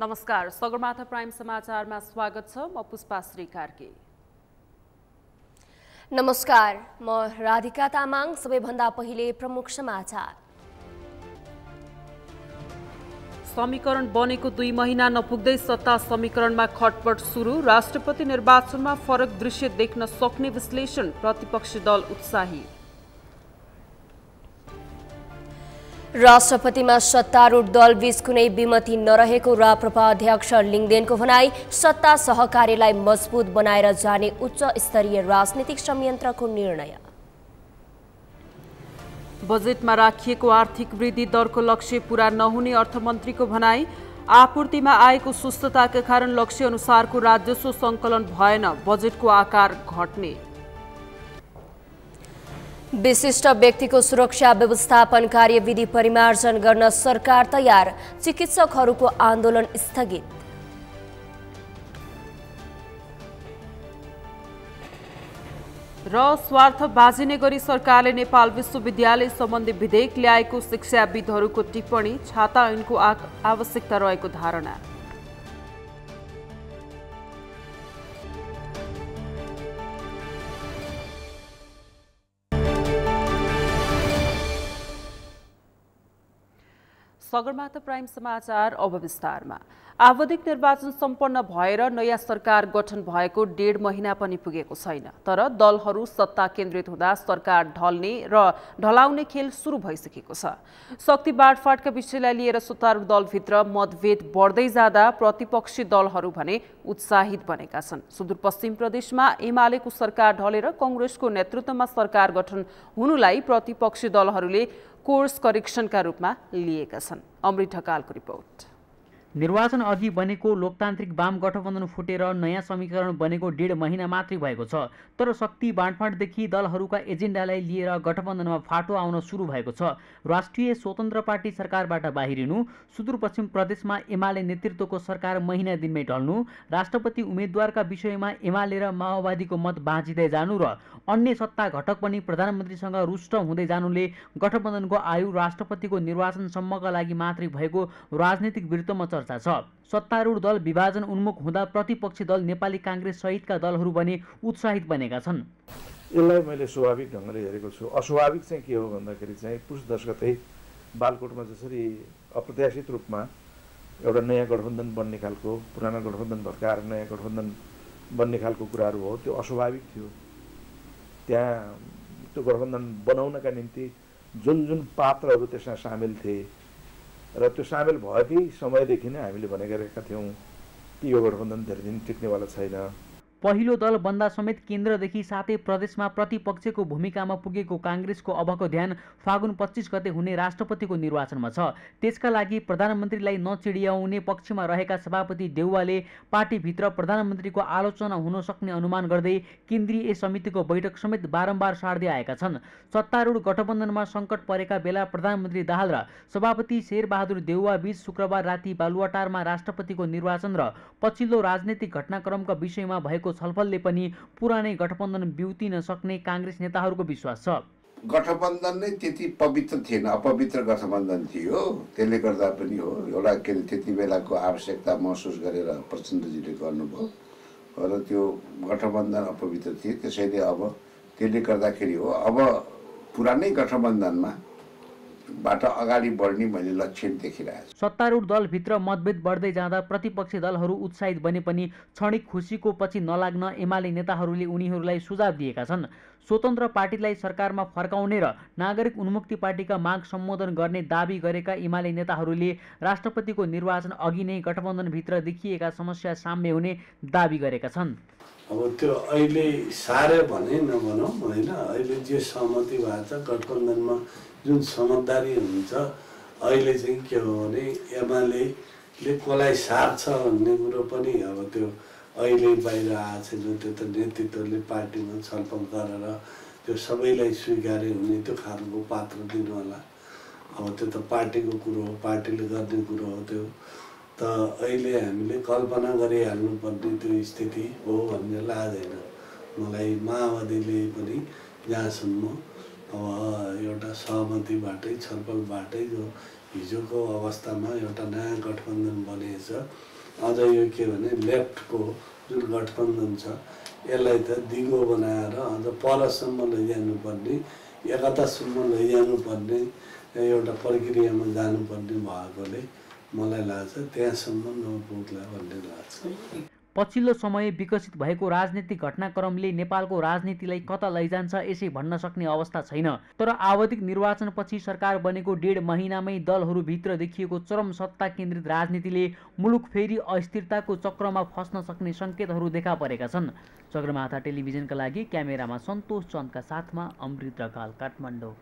नमस्कार, सगरमाथा प्राइम समाचारमा स्वागत छ। म पुष्पा श्री कार्की। नमस्कार, म राधिका तामाङ। सबैभन्दा पहिले प्रमुख समाचार। समीकरण बनेको 2 महिना नपुग्दै सत्ता समीकरणमा खटपट सुरु। राष्ट्रपति निर्वाचनमा फरक दृश्य देख्न सक्ने विश्लेषण। प्रतिपक्षी दल उत्साही। राष्ट्रपतिमा सत्तारूढ दल बीच कुनै विमति नरहेको राप्रपा अध्यक्ष लिङदेनको भनाई। सत्ता सहकार्यलाई मजबुत बनाएर जाने उच्च स्तरीय राजनीतिक संयन्त्रको निर्णय। बजेटमा राखिएको आर्थिक वृद्धि दरको लक्ष्य पूरा नहुने अर्थमन्त्रीको भनाई। आपूर्तिमा आएको सुस्तताका कारण लक्ष्य अनुसारको राजस्व सङ्कलन भएन, बजेटको आकार घट्ने। विशिष्ट व्यक्तिको सुरक्षा व्यवस्थापन कार्यविधि परिमार्जन गर्न सरकार तयार। चिकित्सकहरूको आन्दोलन स्थगित। र स्वार्थ बाजिने गरी सरकारले नेपाल विश्वविद्यालय सम्बन्धी विधेयक ल्याएको शिक्षाविदहरूको टिप्पणी। छाता ऐनको आवश्यकता रहेको धारणा। सगरमाथा प्राइम समाचार अब विस्तारमा। आवधिक निर्वाचन सम्पन्न भएर नयाँ सरकार गठन भएको 1.5 महिना पनि पुगेको छैन, तर दलहरू सत्ता केन्द्रित हुँदा सरकार ढल्ने र ढलाउने खेल सुरु भइसकेको छ। शक्ति बाँडफाँडका विषयलाई लिएर सत्तारूढ दलभित्र मतभेद बढ्दै जाँदा प्रतिपक्षी दलहरू भने उत्साहित बनेका छन्। सुदूरपश्चिम प्रदेशमा एमालेको सरकार ढलेर कांग्रेसको नेतृत्वमा सरकार गठन हुनुलाई प्रतिपक्षी दलहरूले कोर्स करेक्सनका रूपमा लिएका छन्। अमृत ढकालको रिपोर्ट। निर्वाचन अघि बनेको लोकतान्त्रिक वाम गठबन्धन फुटेर नयाँ समीकरण बनेको 1.5 महिना मात्रै भएको छ, तर शक्ति बाँडफाँडदेखि दलहरूका एजेन्डालाई लिएर गठबन्धनमा फाटो आउन सुरु भएको छ। राष्ट्रिय स्वतन्त्र पार्टी सरकारबाट बाहिरिनु, सुदूरपश्चिम प्रदेशमा एमाले नेतृत्वको सरकार महिना दिनमै ढल्नु, राष्ट्रपति उम्मेद्वारका विषयमा एमाले र माओवादीको मत बाँचिँदै जानु र अन्य सत्ता घटक पनि प्रधानमन्त्रीसँग रुष्ट हुँदै जानुले गठबन्धनको आयु राष्ट्रपतिको निर्वाचनसम्मका लागि मात्रै भएको राजनीतिक वृत्तमा चर्चा छ। सत्तारूढ दल विभाजन उन्मुख हुँदा प्रतिपक्षी दल नेपाली कांग्रेस सहितका दलहरू पनि उत्साहित बनेका छन्। यसलाई मैले स्वाभाविक ढङ्गले हेरेको छु। अस्वाभाविक चाहिँ के हो भन्दाखेरि चाहिँ पुस 10 गते बालकोटमा जसरी अप्रत्याशित रूपमा एउटा नयाँ गठबन्धन बन्ने खालको, पुरानो गठबन्धन भत्काएर नयाँ गठबन्धन बन्ने खालको कुराहरू हो, त्यो अस्वाभाविक थियो। त्यहाँ त्यो गठबन्धन बनाउनका निम्ति जुन पात्रहरू त्यसमा सामेल थिए र त्यो सामेल भएकै समयदेखि नै हामीले भनेका रहेका थियौँ कि यो गठबन्धन धेरै दिन टिक्नेवाला छैन। पहिलो दल बन्दा समेत केन्द्रदेखि साथै प्रदेशमा प्रतिपक्षको भूमिकामा पुगेको कांग्रेसको अबको ध्यान फागुन 25 गते हुने राष्ट्रपतिको निर्वाचनमा छ। त्यसका लागि प्रधानमन्त्रीलाई नचिडियाउने पक्षमा रहेका सभापति देउवाले पार्टीभित्र प्रधानमन्त्रीको आलोचना हुन सक्ने अनुमान गर्दै केन्द्रीय समितिको बैठक समेत बारम्बार सार्दै आएका छन्। सत्तारूढ गठबन्धनमा सङ्कट परेका बेला प्रधानमन्त्री दाहाल र सभापति शेरबहादुर देउवा बीच शुक्रबार राति बालुवाटारमा राष्ट्रपतिको निर्वाचन र पछिल्लो राजनीतिक घटनाक्रमका विषयमा भएको छलफलले पनि पुरानै गठबन्धन बिउतिन सक्ने कांग्रेस नेताहरूको विश्वास छ। गठबन्धन नै त्यति पवित्र थिएन, अपवित्र गठबन्धन थियो। त्यसले गर्दा पनि हो एउटा के त्यति बेलाको आवश्यकता महसुस गरेर प्रचण्डजीले गर्नुभयो र त्यो गठबन्धन अपवित्र थियो। त्यसैले अब त्यसले गर्दाखेरि हो अब पुरानै गठबन्धनमा बाट अगाडि बढ्ने मैले लक्षण देखिरहेको छु। सत्तारूढ दलभित्र मतभेद बढ्दै जाँदा प्रतिपक्षी दलहरू उत्साहित बने पनि क्षणिक खुसीको पछि नलाग्न एमाले नेताहरूले उनीहरूलाई सुझाव दिएका छन्। स्वतन्त्र पार्टीलाई सरकारमा फर्काउने र नागरिक उन्मुक्ति पार्टीका माग सम्बोधन गर्ने दाबी गरेका एमाले नेताहरूले राष्ट्रपतिको निर्वाचन अघि नै गठबन्धनभित्र देखिएका समस्या साम्य हुने दाबी गरेका छन्। अब त्यो अहिले साह्रै भने नभनौँ होइन, अहिले जे सहमति भएको छ गठबन्धनमा जुन समझदारी हुन्छ, अहिले चाहिँ के हो भने एमाले कसलाई सार्छ भन्ने कुरो पनि अब त्यो अहिले बाहिर आएको छ। जुन त्यो त नेतृत्वले पार्टीमा छलफल गरेर त्यो सबैलाई स्वीकार्य हुने त्यो खालको पात्र दिनु होला। अब त्यो त पार्टीको कुरो हो, पार्टीले गर्ने कुरो हो। त्यो त अहिले हामीले कल्पना गरिहाल्नुपर्ने त्यो स्थिति हो भन्ने लाग्दैन मलाई। माओवादीले पनि जहाँसम्म अब एउटा सहमतिबाटै छलफलबाटै जो हिजोको अवस्थामा एउटा नयाँ गठबन्धन बनेछ। अझ यो के भने लेफ्टको जुन गठबन्धन छ यसलाई त दिगो बनाएर अझ परसम्म लैजानुपर्ने, एकतासम्म लैजानुपर्ने एउटा प्रक्रियामा जानुपर्ने भएकोले मलाई लाग्छ त्यहाँसम्म नपुग्ला भन्ने लाग्छ। पछिल्लो समय विकसित भएको राजनीतिक घटनाक्रमले नेपालको राजनीतिलाई कता लैजान्छ यसै भन्न सक्ने अवस्था छैन। तर आवधिक निर्वाचनपछि सरकार बनेको 1.5 महिनामै दलहरूभित्र देखिएको चरम सत्ता केन्द्रित राजनीतिले मुलुक फेरि अस्थिरताको चक्रमा फस्न सक्ने सङ्केतहरू देखा परेका छन्। सगरमाथा टेलिभिजनका लागि क्यामेरामा सन्तोष चन्दका साथमा अमृत ढकाल, काठमाडौँ।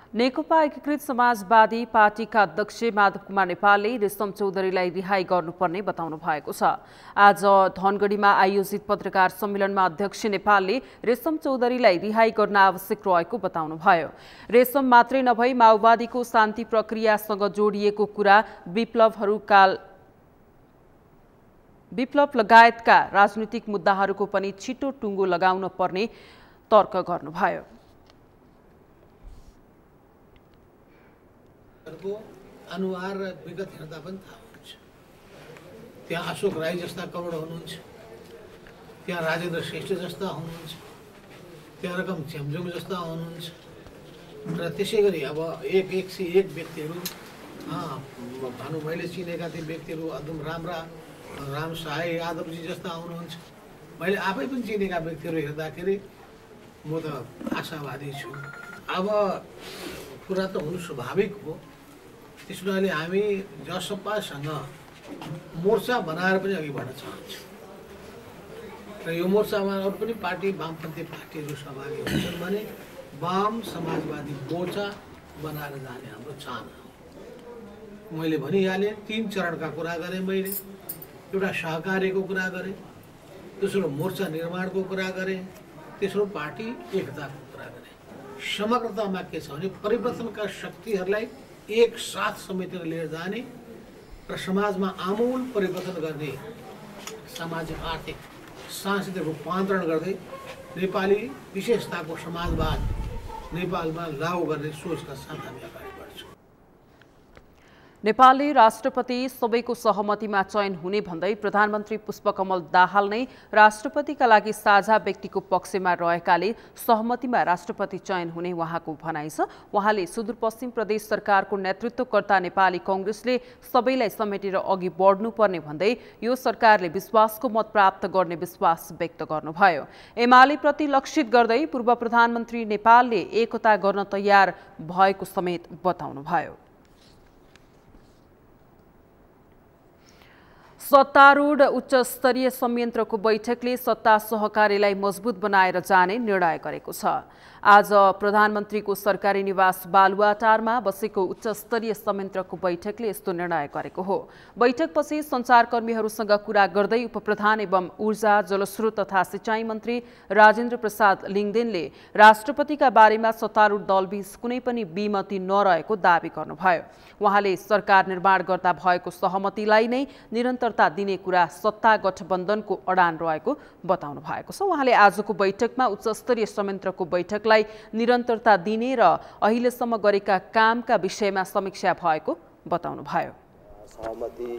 नेकपा एकीकृत समाजवादी पार्टीका अध्यक्ष माधव कुमार नेपालले रेशम चौधरीलाई रिहाई गर्नुपर्ने बताउनु भएको छ। आज धनगढीमा आयोजित पत्रकार सम्मेलनमा अध्यक्ष नेपालले रेशम चौधरीलाई रिहाई गर्न आवश्यक रहेको बताउनुभयो। रेशम मात्रै नभई माओवादीको शान्ति प्रक्रियासँग जोडिएको कुरा, विप्लव लगायतका राजनीतिक मुद्दाहरूको पनि छिटो टुङ्गो लगाउन पर्ने तर्क गर्नुभयो। अनुहार र विगत हेर्दा पनि थाहा हुन्छ। त्यहाँ अशोक राई जस्ता करोड हुनुहुन्छ, त्यहाँ राजेन्द्र श्रेष्ठ जस्ता हुनुहुन्छ, त्यहाँ रकम झ्यामझुङ जस्ता हुनुहुन्छ र त्यसै गरी अब एक से एक व्यक्तिहरू भनौँ मैले चिनेका ती व्यक्तिहरू एकदम राम्रा राम सहाय यादवजी जस्ता हुनुहुन्छ। मैले आफै पनि चिनेका व्यक्तिहरू हेर्दाखेरि म त आशावादी छु। अब कुरा त हुनु स्वाभाविक हो। त्यस हुनाले हामी जसपासँग मोर्चा बनाएर पनि अघि बढ्न चाहन्छौँ र यो मोर्चामा अरू पनि पार्टी वामपन्थी पार्टीहरू सहभागी हुन्छन् भने वाम समाजवादी मोर्चा बनाएर जाने हाम्रो चाहना हो। मैले भनिहालेँ 3 चरणका कुरा गरेँ। मैले एउटा सहकार्यको कुरा गरेँ, दोस्रो मोर्चा निर्माणको कुरा गरेँ, तेस्रो पार्टी एकताको कुरा गरेँ। समग्रतामा के छ भने परिवर्तनका शक्तिहरूलाई एक साथ समेटेर लिएर जाने र समाजमा आमूल परिवर्तन गर्ने, सामाजिक आर्थिक सांस्कृतिक रूपान्तरण गर्दै नेपाली विशेषताको समाजवाद नेपालमा लागू गर्ने सोचका साथ हामी अगाडि बढ्छौँ। नेपालले राष्ट्रपति सबैको सहमतिमा चयन हुने भन्दै प्रधानमन्त्री पुष्पकमल दाहाल नै राष्ट्रपतिका लागि साझा व्यक्तिको पक्षमा रहेकाले सहमतिमा राष्ट्रपति चयन हुने उहाँको भनाइ छ। उहाँले सुदूरपश्चिम प्रदेश सरकारको नेतृत्वकर्ता नेपाली कांग्रेसले सबैलाई समेटेर अघि बढ्नुपर्ने भन्दै यो सरकारले विश्वासको मत प्राप्त गर्ने विश्वास व्यक्त गर्नुभयो। एमाले प्रति लक्षित गर्दै पूर्व प्रधानमन्त्री नेपालले एकता गर्न तयार भएको समेत बताउनुभयो। सत्तारूढ उच्च स्तरीय संयन्त्रको बैठकले सत्ता सहकारीलाई मजबुत बनाएर जाने निर्णय गरेको छ। आज प्रधानमन्त्रीको सरकारी निवास बालुवाटारमा बसेको उच्च स्तरीय संयन्त्रको बैठकले यस्तो निर्णय गरेको हो। बैठकपछि सञ्चारकर्मीहरूसँग कुरा गर्दै उपप्रधान एवं ऊर्जा जलस्रोत तथा सिंचाई मन्त्री राजेन्द्र प्रसाद लिङदेनले राष्ट्रपतिका बारेमा सत्तारूढ दलबीच कुनै पनि विमति नरहेको दावी गर्नुभयो। उहाँले सरकार निर्माण गर्दा भएको सहमतिलाई नै निरन्तरता दिने कुरा सत्ता गठबन्धनको अडान रहेको बताउनु भएको छ। उहाँले आजको बैठकमा उच्च स्तरीय संयन्त्रको बैठकलाई निरन्तरता दिने र अहिलेसम्म गरेका कामका विषयमा समीक्षा भएको बताउनुभयो। सहमति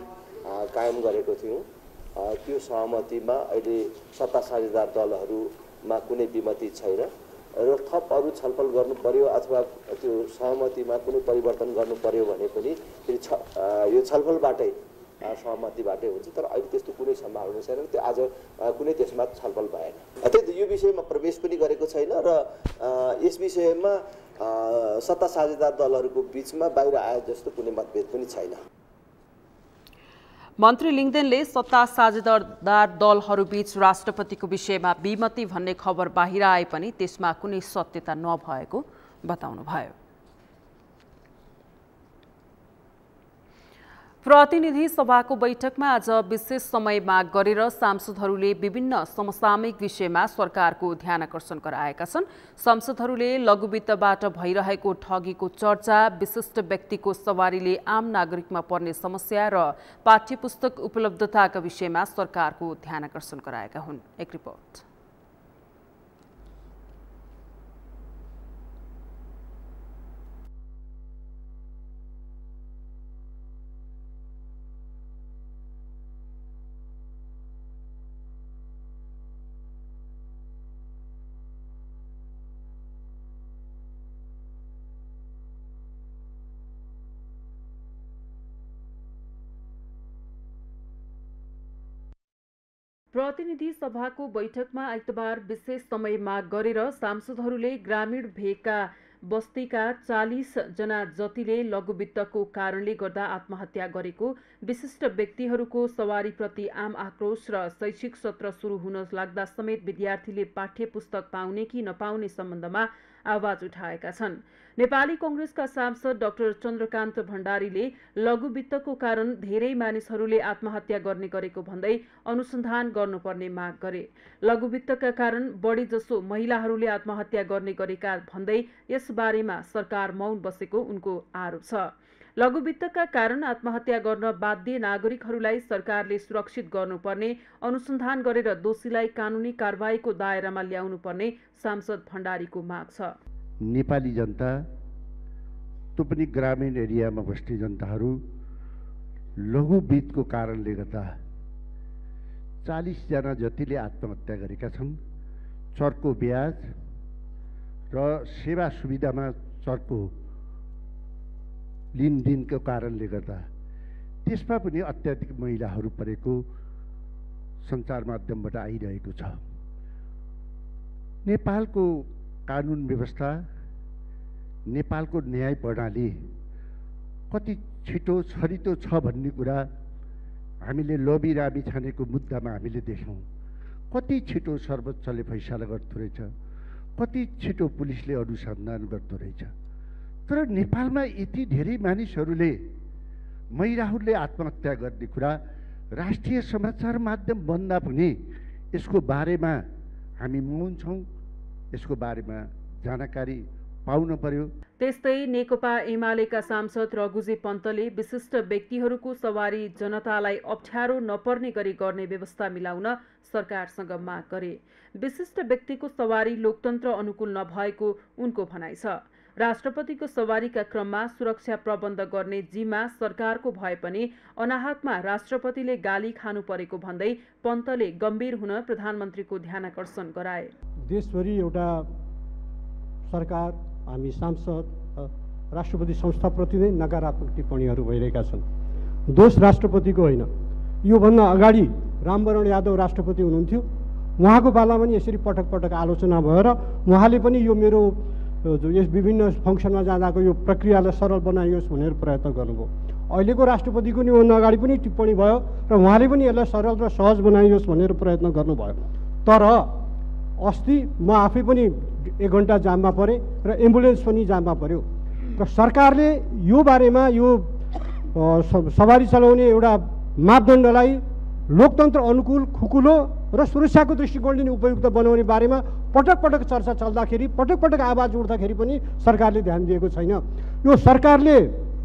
कायम गरेको थियौँ। त्यो सहमतिमा अहिले सत्ता साझेदार दलहरूमा कुनै विमति छैन र थप अरू छलफल गर्नु पर्यो अथवा त्यो सहमतिमा कुनै परिवर्तन गर्नु पर्यो भने पनि यो छलफलबाटै सहमतिबाटै हुन्छ। तर अहिले त्यस्तो कुनै सम्भावना छैन। त्यो आज कुनै त्यसमा छलफल भएन। त्यही यो विषयमा प्रवेश पनि गरेको छैन र यस विषयमा सत्ता साझेदार दलहरूको बीचमा बाहिर आए जस्तो कुनै मतभेद पनि छैन। मन्त्री लिङदेनले सत्ता साझेदार दलहरूबीच राष्ट्रपतिको विषयमा विमति भन्ने खबर बाहिर आए पनि त्यसमा कुनै सत्यता नभएको बताउनुभयो। प्रतिनिधि सभाको बैठकमा आज विशेष समय माग गरेर सांसदहरूले विभिन्न समसामयिक विषयमा सरकारको ध्यानकर्षण गराएका छन्। सांसदहरूले लघुवित्तबाट भइरहेको ठगीको चर्चा, विशिष्ट व्यक्तिको सवारीले आम नागरिकमा पर्ने समस्या र पाठ्यपुस्तक उपलब्धताका विषयमा सरकारको ध्यानकर्षण गराएका हुन्। एक रिपोर्ट। प्रतिनिधि सभाको बैठकमा आइतबार विशेष समय माग गरेर सांसदहरूले ग्रामीण भेगका बस्तीका 40 जना जतिले लघुवित्तको कारणले गर्दा आत्महत्या गरेको, विशिष्ट व्यक्तिहरूको सवारीप्रति आम आक्रोश र शैक्षिक सत्र सुरु हुन लाग्दा समेत विद्यार्थीले पाठ्य पुस्तक पाउने कि नपाउने सम्बन्धमा आवाज उठाएका छन्। नेपाली कांग्रेसका सांसद डाक्टर चन्द्रकान्त भण्डारीले लघुवित्तको कारण धेरै मानिसहरूले आत्महत्या गर्ने गरेको भन्दै अनुसन्धान गर्नुपर्ने माग गरे। लघुवित्तका कारण बढी जसो महिलाहरूले आत्महत्या गर्ने गरेका भन्दै यस बारेमा सरकार मौन बसेको उनको आरोप छ। लघुवित्तका कारण आत्महत्या गर्न बाध्य नागरिकहरूलाई सरकारले सुरक्षित गर्नुपर्ने, अनुसन्धान गरेर दोषीलाई कानूनी कारबाहीको दायरामा ल्याउनुपर्ने सांसद भण्डारीको माग छ। नेपाली जनता, त्यो पनि ग्रामीण एरियामा बस्ने जनताहरू लघुवित्तको कारणले गर्दा 40 जना जतिले आत्महत्या गरेका छन्। चर्को ब्याज र सेवा सुविधामा चर्को लिनदिनको कारणले गर्दा त्यसमा पनि अत्याधिक महिलाहरू परेको सञ्चार माध्यमबाट आइरहेको छ। नेपालको कानुन व्यवस्था, नेपालको न्याय प्रणाली कति छिटो छरितो छ भन्ने कुरा हामीले लबी राबी छानेको मुद्दामा हामीले देख्यौँ। कति छिटो सर्वोच्चले फैसला गर्दो रहेछ, कति छिटो पुलिसले अनुसन्धान गर्दो रहेछ। तर नेपालमा यति धेरै मानिसहरूले, महिलाहरूले आत्महत्या गर्ने कुरा राष्ट्रिय समाचार माध्यम भन्दा पनि यसको बारेमा हामी मौन छौँ। यसको बारेमा जानकारी पाउन पर्यो। त्यस्तै नेकपा एमालेका सांसद रघुजी पन्तले विशिष्ट व्यक्तिहरूको सवारी जनतालाई अप्ठ्यारो नपर्ने गरी गर्ने व्यवस्था मिलाउन सरकारसँग माग गरे। विशिष्ट व्यक्तिको सवारी लोकतन्त्र अनुकूल नभएको उनको भनाइ छ। राष्ट्रपतिको सवारीका क्रममा सुरक्षा प्रबन्ध गर्ने जिम्मा सरकारको भए पनि अनाहकमा राष्ट्रपतिले गाली खानु परेको भन्दै पन्तले गम्भीर हुन प्रधानमन्त्रीको ध्यानाकर्षण गराए। देशभरि एउटा सरकार, हामी सांसद, राष्ट्रपति संस्थाप्रति नै नकारात्मक टिप्पणीहरू भइरहेका छन्। दोष राष्ट्रपतिको होइन। योभन्दा अगाडि रामवरण यादव राष्ट्रपति हुनुहुन्थ्यो, उहाँको पालामा पनि यसरी पटक पटक आलोचना भएर उहाँले पनि यो मेरो यस विभिन्न फङ्सनमा जाँदाको यो प्रक्रियालाई सरल बनाइयोस् भनेर प्रयत्न गर्नुभयो। अहिलेको राष्ट्रपतिको नि योभन्दा अगाडि पनि टिप्पणी भयो र उहाँले पनि यसलाई सरल र सहज बनाइयोस् भनेर प्रयत्न गर्नुभयो। तर अस्ति म आफै पनि 1 घन्टा जाममा परेँ र एम्बुलेन्स पनि जाममा पर्यो र सरकारले यो बारेमा यो सवारी चलाउने एउटा मापदण्डलाई लोकतन्त्र अनुकूल, खुकुलो र सुरक्षाको दृष्टिकोणले उपयुक्त बनाउने बारेमा पटक पटक चर्चा चल्दाखेरि, पटक पटक आवाज उठ्दाखेरि पनि सरकारले ध्यान दिएको छैन। यो सरकारले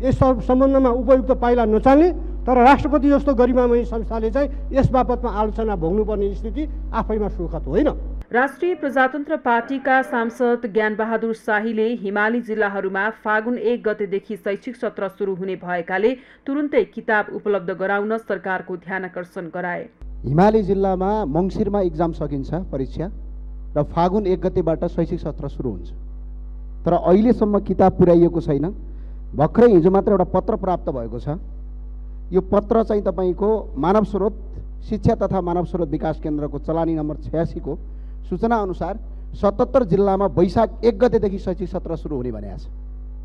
यस सम्बन्धमा उपयुक्त पाइला नचाल्ने तर राष्ट्रपति जस्तो गरिमामय संस्थाले चाहिँ यस बाबतमा आलोचना भोग्नुपर्ने स्थिति आफैमा सुखद होइन। राष्ट्रिय प्रजातन्त्र पार्टीका सांसद ज्ञानबहादुर शाहीले हिमाली जिल्लाहरूमा फागुन 1 गतेदेखि शैक्षिक सत्र सुरु हुने भएकाले तुरुन्तै किताब उपलब्ध गराउन सरकारको ध्यानाकर्षण गराए। हिमाली जिल्लामा मङ्सिरमा एक्जाम सकिन्छ, परीक्षा, र फागुन 1 गतेबाट शैक्षिक सत्र सुरु हुन्छ। तर अहिलेसम्म किताब पुर्याइएको छैन। भर्खरै हिजो मात्र एउटा पत्र प्राप्त भएको छ। यो पत्र चाहिँ तपाईँको मानव स्रोत शिक्षा तथा मानव स्रोत विकास केन्द्रको चलानी नम्बर 86 को सूचना अनुसार 77 जिल्लामा वैशाख 1 गतेदेखि शैक्षिक सत्र सुरु हुने भनेको छ,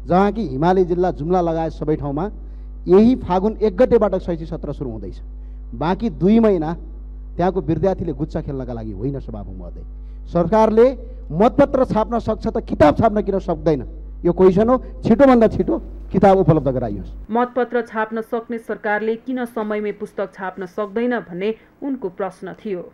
जहाँ कि हिमाली जिल्ला जुम्ला लगायत सबै ठाउँमा यही फागुन 1 गतेबाट शैक्षिक सत्र सुरु हुँदैछ। बाँकी 2 महिना त्यहाँको विद्यार्थीले गुच्चा खेल्नका लागि होइन। सभामुख महोदय, सरकारले मतपत्र छाप्न सक्छ त किताब छाप्न किन सक्दैन? यो क्वेसन हो। छिटोभन्दा छिटो किताब उपलब्ध गराइयोस्। मतपत्र छाप्न सक्ने सरकारले किन समयमै पुस्तक छाप्न सक्दैन भन्ने उनको प्रश्न थियो।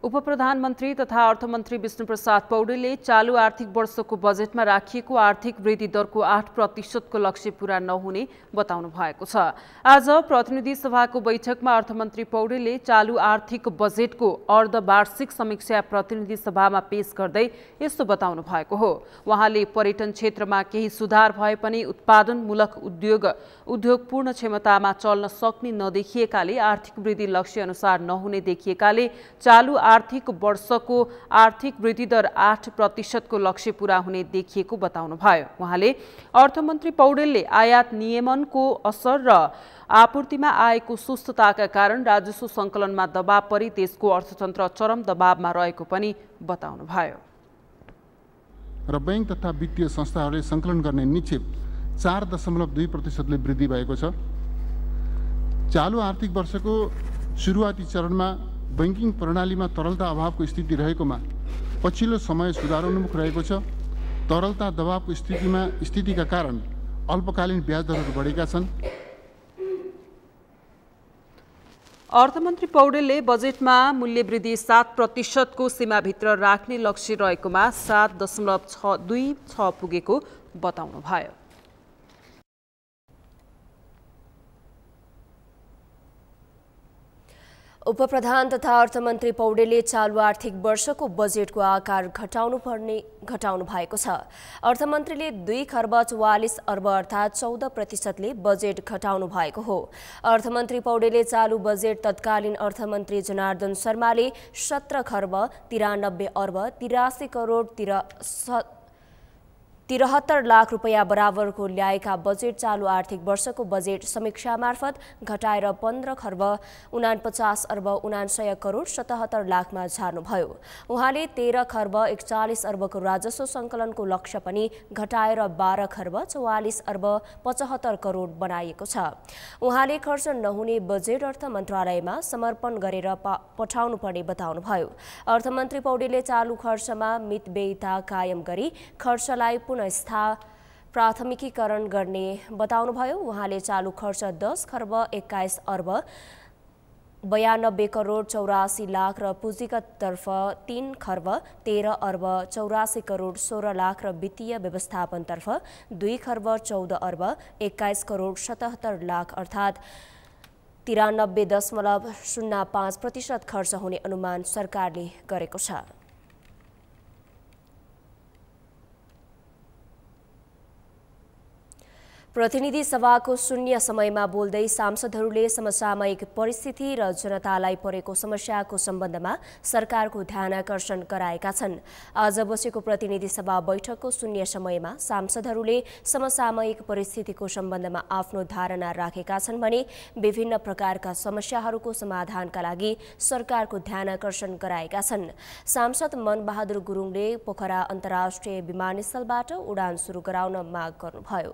उपप्रधानमन्त्री तथा अर्थमन्त्री विष्णुप्रसाद पौडेलले चालू आर्थिक वर्षको बजेटमा राखिएको आर्थिक वृद्धि दरको 8% को लक्ष्य पूरा नहुने बताउनु भएको छ। आज प्रतिनिधि सभाको बैठकमा अर्थमन्त्री पौडेलले चालू आर्थिक बजेटको अर्धवार्षिक समीक्षा प्रतिनिधि सभामा पेश गर्दै यस्तो बताउनु भएको हो। उहाँले पर्यटन क्षेत्रमा केही सुधार भए पनि उत्पादनमूलक उद्योग पूर्ण क्षमतामा चल्न सक्ने नदेखिएकाले आर्थिक वृद्धि लक्ष्य अनुसार नहुने देखिएकाले चालू आर्थिक वर्षको आर्थिक वृद्धि दर 8% को लक्ष्य पूरा हुने देखिएको बताउनुभयो। उहाँले अर्थमन्त्री पौडेलले आयात नियमनको असर र आपूर्तिमा आएको सुस्तताका कारण राजस्व सङ्कलनमा दबाव परि देशको अर्थतन्त्र चरम दबावमा रहेको पनि बताउनुभयो। र बैंक तथा वित्तीय संस्थाहरूले सङ्कलन गर्ने निक्षेप 4.2% वृद्धि भएको छ। चालु आर्थिक वर्षको सुरुवाती चरणमा बैंकिङ प्रणालीमा तरलता अभावको स्थिति रहेकोमा पछिल्लो समय सुधारोन्मुख रहेको छ। तरलता दबावको स्थितिका कारण अल्पकालीन ब्याज दरहरू बढेका छन्। अर्थमन्त्री पौडेलले बजेटमा मूल्यवृद्धि 7% को सीमाभित्र राख्ने लक्ष्य रहेकोमा 7.26 पुगेको बताउनुभयो। उपप्रधान तथा अर्थमन्त्री पौडेलले चालु आर्थिक वर्षको बजेटको आकार घटाउनु भएको छ। अर्थमन्त्रीले 2 खर्ब 44 अर्ब अर्थात् 14%ले बजेट घटाउनु भएको हो। अर्थमन्त्री पौडेलले चालु बजेट तत्कालीन अर्थमन्त्री जनार्दन शर्माले 17 खर्ब 93 अर्ब 83 करोड 73 लाख रुपैयाँ बराबरको ल्याएका बजेट चालु आर्थिक वर्षको बजेट समीक्षा मार्फत घटाएर 15 खर्ब 49 अर्ब 69 करोड 77 लाखमा झार्नुभयो। उहाँले 13 खर्ब 41 अर्बको राजस्व सङ्कलनको लक्ष्य पनि घटाएर 12 खर्ब 44 अर्ब 75 करोड बनाइएको छ। उहाँले खर्च नहुने बजेट अर्थ मन्त्रालयमा समर्पण गरेर पठाउनु पर्ने बताउनुभयो। अर्थमन्त्री पौडेलले चालु खर्चमा मितव्ययिता कायम गरी खर्चलाई प्राथमिकीकरण गर्ने बताउनुभयो। उहाँले चालु खर्च 10 खर्ब 21 अर्ब 92 करोड 84 लाख र पुँजीगततर्फ 3 खर्ब 13 अर्ब 84 करोड 16 लाख र वित्तीय व्यवस्थापनतर्फ 2 खर्ब 14 अर्ब 21 करोड 77 लाख अर्थात् 93.05% खर्च हुने अनुमान सरकारले गरेको छ। प्रतिनिधि सभाको शून्य समयमा बोल्दै सांसदहरूले समसामयिक परिस्थिति र जनतालाई परेको समस्याको सम्बन्धमा सरकारको ध्यानाकर्षण गराएका छन्। आज बसेको प्रतिनिधि सभा बैठकको शून्य समयमा सांसदहरूले समसामयिक परिस्थितिको सम्बन्धमा आफ्नो धारणा राखेका छन् भने विभिन्न प्रकारका समस्याहरूको समाधानका लागि सरकारको ध्यानाकर्षण गराएका छन्। सांसद मनबहादुर गुरुङले पोखरा अन्तर्राष्ट्रिय विमानस्थलबाट उडान सुरु गराउन माग गर्नुभयो।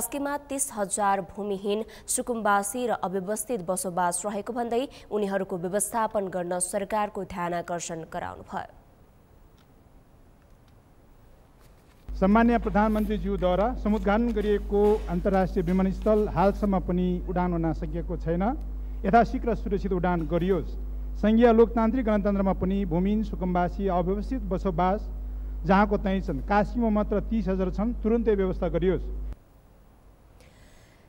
कास्कीमा 30,000 भूमिहीन सुकुम्बासी र अव्यवस्थित बसोबास रहेको भन्दै उनीहरूको व्यवस्थापन गर्न सरकारको ध्यानाकर्षण गराउनुभयो। सम्माननीय प्रधानमन्त्रीज्यूद्वारा समुद्घाटन गरिएको अन्तर्राष्ट्रिय विमानस्थल हालसम्म पनि उडान हुन सकेको छैन। यथाशीघ्र सुरक्षित उडान गरियोस्। संघीय लोकतान्त्रिक गणतन्त्रमा पनि भूमिहीन सुकुम्बासी अव्यवस्थित बसोबास जहाँको त्यहीँ छन्। कास्कीमा मात्र 30,000 छन्। तुरुन्तै व्यवस्था गरियोस्।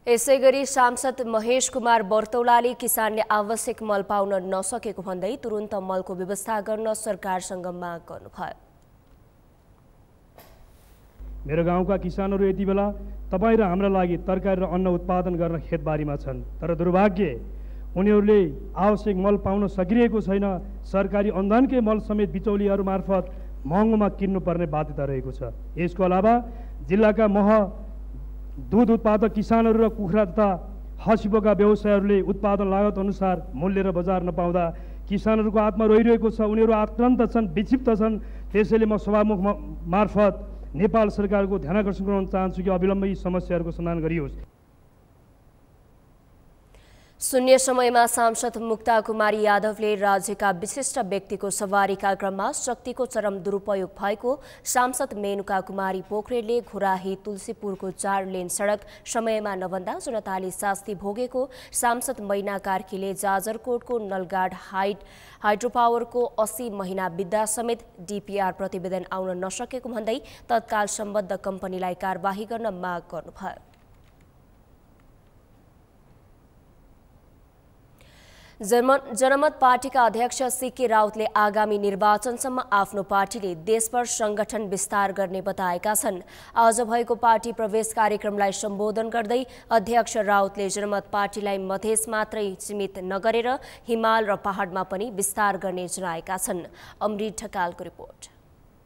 यसैगरी सांसद महेश कुमार बर्तौलाले किसानले आवश्यक मल पाउन नसकेको भन्दै तुरुन्त मलको व्यवस्था गर्न सरकारसँग माग गर्नुभयो। मेरो गाउँका किसानहरू यति बेला तपाईँ र हाम्रा लागि तरकारी र अन्न उत्पादन गर्न खेतबारीमा छन्, तर दुर्भाग्य उनीहरूले आवश्यक मल पाउन सकिरहेको छैन। सरकारी अनुदानकै मल समेत बिचौलियाहरू मार्फत महँगोमा किन्नुपर्ने बाध्यता रहेको छ। यसको अलावा जिल्लाका दूध उत्पादक किसानहरू र कुखुरा तथा हँसिपोका व्यवसायहरूले उत्पादन लागत अनुसार मूल्य र बजार नपाउँदा किसानहरूको आत्मा रोइरहेको छ। उनीहरू आक्रान्त छन्, विक्षिप्त छन्। त्यसैले म सभामुख मार्फत नेपाल सरकारको ध्यानाकर्षण गराउन चाहन्छु कि अविलम्बै यी समस्याहरूको समाधान गरियोस्। शून्य समयमा सांसद मुक्ता कुमारी यादवले राज्यका विशिष्ट व्यक्तिको सवारीका क्रममा शक्तिको चरम दुरुपयोग भएको सांसद मेनुका कुमारी पोखरेलले घुराही तुलसीपुरको 4 लेन सडक समयमा नबन्दा जनताले शास्ति भोगेको सांसद मैना कार्कीले जाजरकोटको नलगाड हाइड्रोपावरको 80 महिना बित्दा समेत डीपीआर प्रतिवेदन आउन नसकेको भन्दै तत्काल सम्बद्ध कम्पनीलाई कारबाही गर्न माग गर्नुभयो। जनमत पार्टीका अध्यक्ष सीके राउतले आगामी निर्वाचनसम्म आफ्नो पार्टीले देशभर संगठन विस्तार गर्ने बताएका छन्। आज भएको पार्टी प्रवेश कार्यक्रमलाई सम्बोधन गर्दै अध्यक्ष राउतले जनमत पार्टीलाई मधेस मात्रै सीमित नगरेर हिमाल र पहाडमा पनि विस्तार गर्ने जनाएका छन्। अमृत ढकालको रिपोर्ट।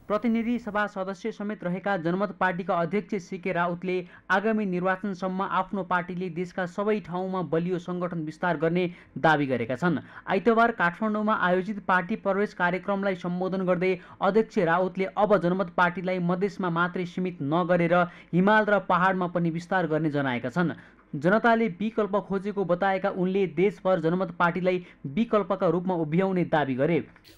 प्रतिनिधि सभा सदस्य समेत रहेका जनमत पार्टीका अध्यक्ष सीके राउतले आगामी निर्वाचनसम्म आफ्नो पार्टीले देशका सबै ठाउँमा बलियो संगठन विस्तार गर्ने दावी गरेका छन्। आइतबार काठमाडौँमा आयोजित पार्टी प्रवेश कार्यक्रमलाई सम्बोधन गर्दै अध्यक्ष राउतले अब जनमत पार्टीलाई मधेसमा मात्रै सीमित नगरेर हिमाल र पहाडमा पनि विस्तार गर्ने जनाएका छन्। जनताले विकल्प खोजेको बताएका उनले देशभर जनमत पार्टीलाई विकल्पका रूपमा उभ्याउने दावी गरे।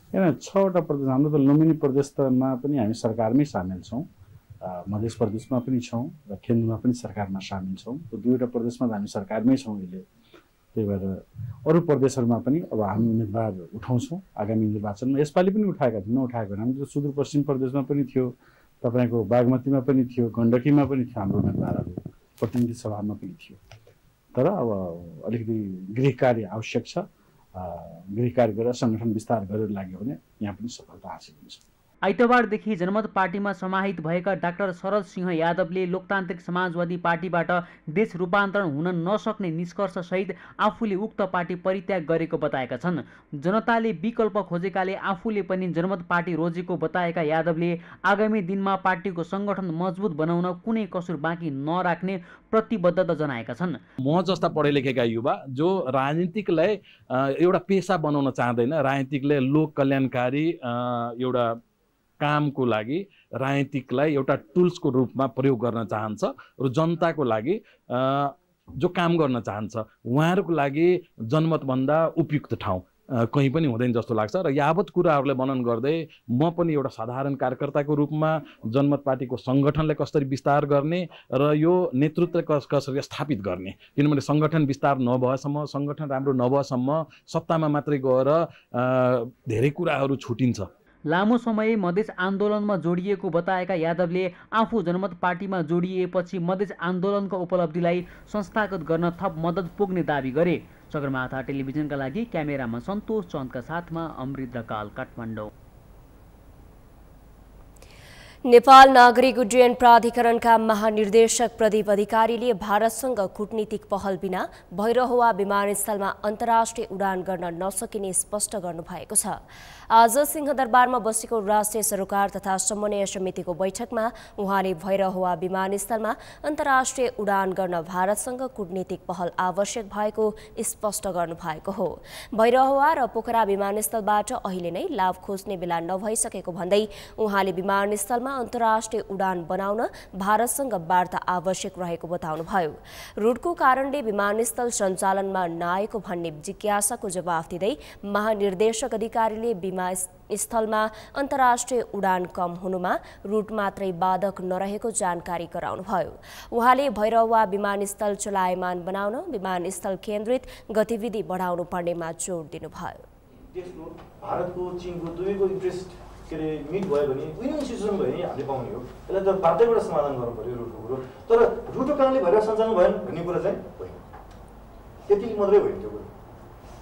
6वटा प्रदेश हाम्रो त लुम्बिनी प्रदेशमा पनि हामी सरकारमै सामेल छौँ, मध्य प्रदेशमा पनि छौँ र केन्द्रमा पनि सरकारमा सामेल छौँ। त्यो 2वटा प्रदेशमा त हामी सरकारमै छौँ अहिले। त्यही भएर अरू प्रदेशहरूमा पनि अब हामी उम्मेदवार उठाउँछौँ आगामी निर्वाचनमा। यसपालि पनि उठाएका थियौँ, नउठाएको हामी त सुदूरपश्चिम प्रदेशमा पनि थियो, तपाईँको बागमतीमा पनि थियो, गण्डकीमा पनि थियो हाम्रो उम्मेदवारहरू, प्रतिनिधि सभामा पनि थियो। तर अब अलिकति गृह कार्य आवश्यक छ, गृह कार्य गरेर संगठन विस्तार गरेर लाग्यो भने यहाँ पनि सफलता हासिल हुन्छ। आइतबारदेखि जनमत पार्टीमा समाहित भएका डाक्टर शरद सिंह यादवले लोकतान्त्रिक समाजवादी पार्टीबाट देश रूपान्तरण हुन नसक्ने निष्कर्षसहित आफूले उक्त पार्टी परित्याग गरेको बताएका छन्। जनताले विकल्प खोजेकाले आफूले पनि जनमत पार्टी रोजेको बताएका यादवले आगामी दिनमा पार्टीको संगठन मजबुत बनाउन कुनै कसुर बाँकी नराख्ने प्रतिबद्धता जनाएका छन्। म जस्ता पढे लेखेका युवा जो राजनीतिकलाई एउटा पेसा बनाउन चाहँदैन, राजनीतिकलाई लोक कल्याणकारी एउटा कामको लागि राजनीतिकलाई एउटा टुल्सको रूपमा प्रयोग गर्न चाहन्छ र जनताको लागि जो काम गर्न चाहन्छ उहाँहरूको लागि जनमतभन्दा उपयुक्त ठाउँ कहीँ पनि हुँदैन जस्तो लाग्छ। र यावत कुराहरूलाई मनन गर्दै म पनि एउटा साधारण कार्यकर्ताको रूपमा जनमत पार्टीको सङ्गठनलाई कसरी विस्तार गर्ने र यो नेतृत्व कसरी स्थापित गर्ने, किनभने सङ्गठन विस्तार नभएसम्म, सङ्गठन राम्रो नभएसम्म सत्तामा मात्रै गएर धेरै कुराहरू छुटिन्छ। लामो समय मधेस आन्दोलनमा जोडिएको बताएका यादवले आफू जनमत पार्टीमा जोडिएपछि मधेस आन्दोलनको उपलब्धिलाई संस्थागत गर्न थप मद्दत पुग्ने दावी गरे। सगरमाथा टेलिभिजनका लागि क्यामेरामा सन्तोष चन्दका साथमा अमृत ढकाल, काठमाडौँ। नेपाल नागरिक उड्डयन प्राधिकरणका महानिर्देशक प्रदीप अधिकारीले भारतसँग कूटनीतिक पहल बिना भैरहवा विमानस्थलमा अन्तर्राष्ट्रिय उडान गर्न नसकिने स्पष्ट गर्नुभएको छ। आज सिंहदरबारमा बसेको राष्ट्रिय सरोकार तथा समन्वय समितिको बैठकमा उहाँले भैरहवा विमानस्थलमा अन्तर्राष्ट्रिय उडान गर्न भारतसँग कूटनीतिक पहल आवश्यक भएको स्पष्ट गर्नुभएको हो। भैरहवा र पोखरा विमानस्थलबाट अहिले नै लाभ खोज्ने बेला नभइसकेको भन्दै उहाँले विमानस्थलमा अन्तर्राष्ट्रिय उडान बनाउन भारतसँग वार्ता आवश्यक रहेको बताउनुभयो। रुटको कारणले विमानस्थल सञ्चालनमा नआएको भन्ने जिज्ञासाको जवाफ दिँदै महानिर्देशक अधिकारीले विमानस्थलमा अन्तर्राष्ट्रिय उडान कम हुनुमा रुट मात्रै बाधक नरहेको जानकारी गराउनुभयो। उहाँले भैरहवा विमानस्थल चलायमान बनाउन विमानस्थल केन्द्रित गतिविधि बढाउनु पर्नेमा जोड दिनुभयो। भारतको चीनको दुवैको इन्ट्रेस्ट के अरे मिट भयो भने विनिङ सिचुएसन भयो भने हामीले पाउने हो। यसलाई त बाटैबाट समाधान गर्नु पर्यो रुटको कुरो। तर रुटको कारणले भएर सञ्चालन भएन भन्ने कुरा चाहिँ होइन, त्यति मात्रै होइन त्यो कुरो।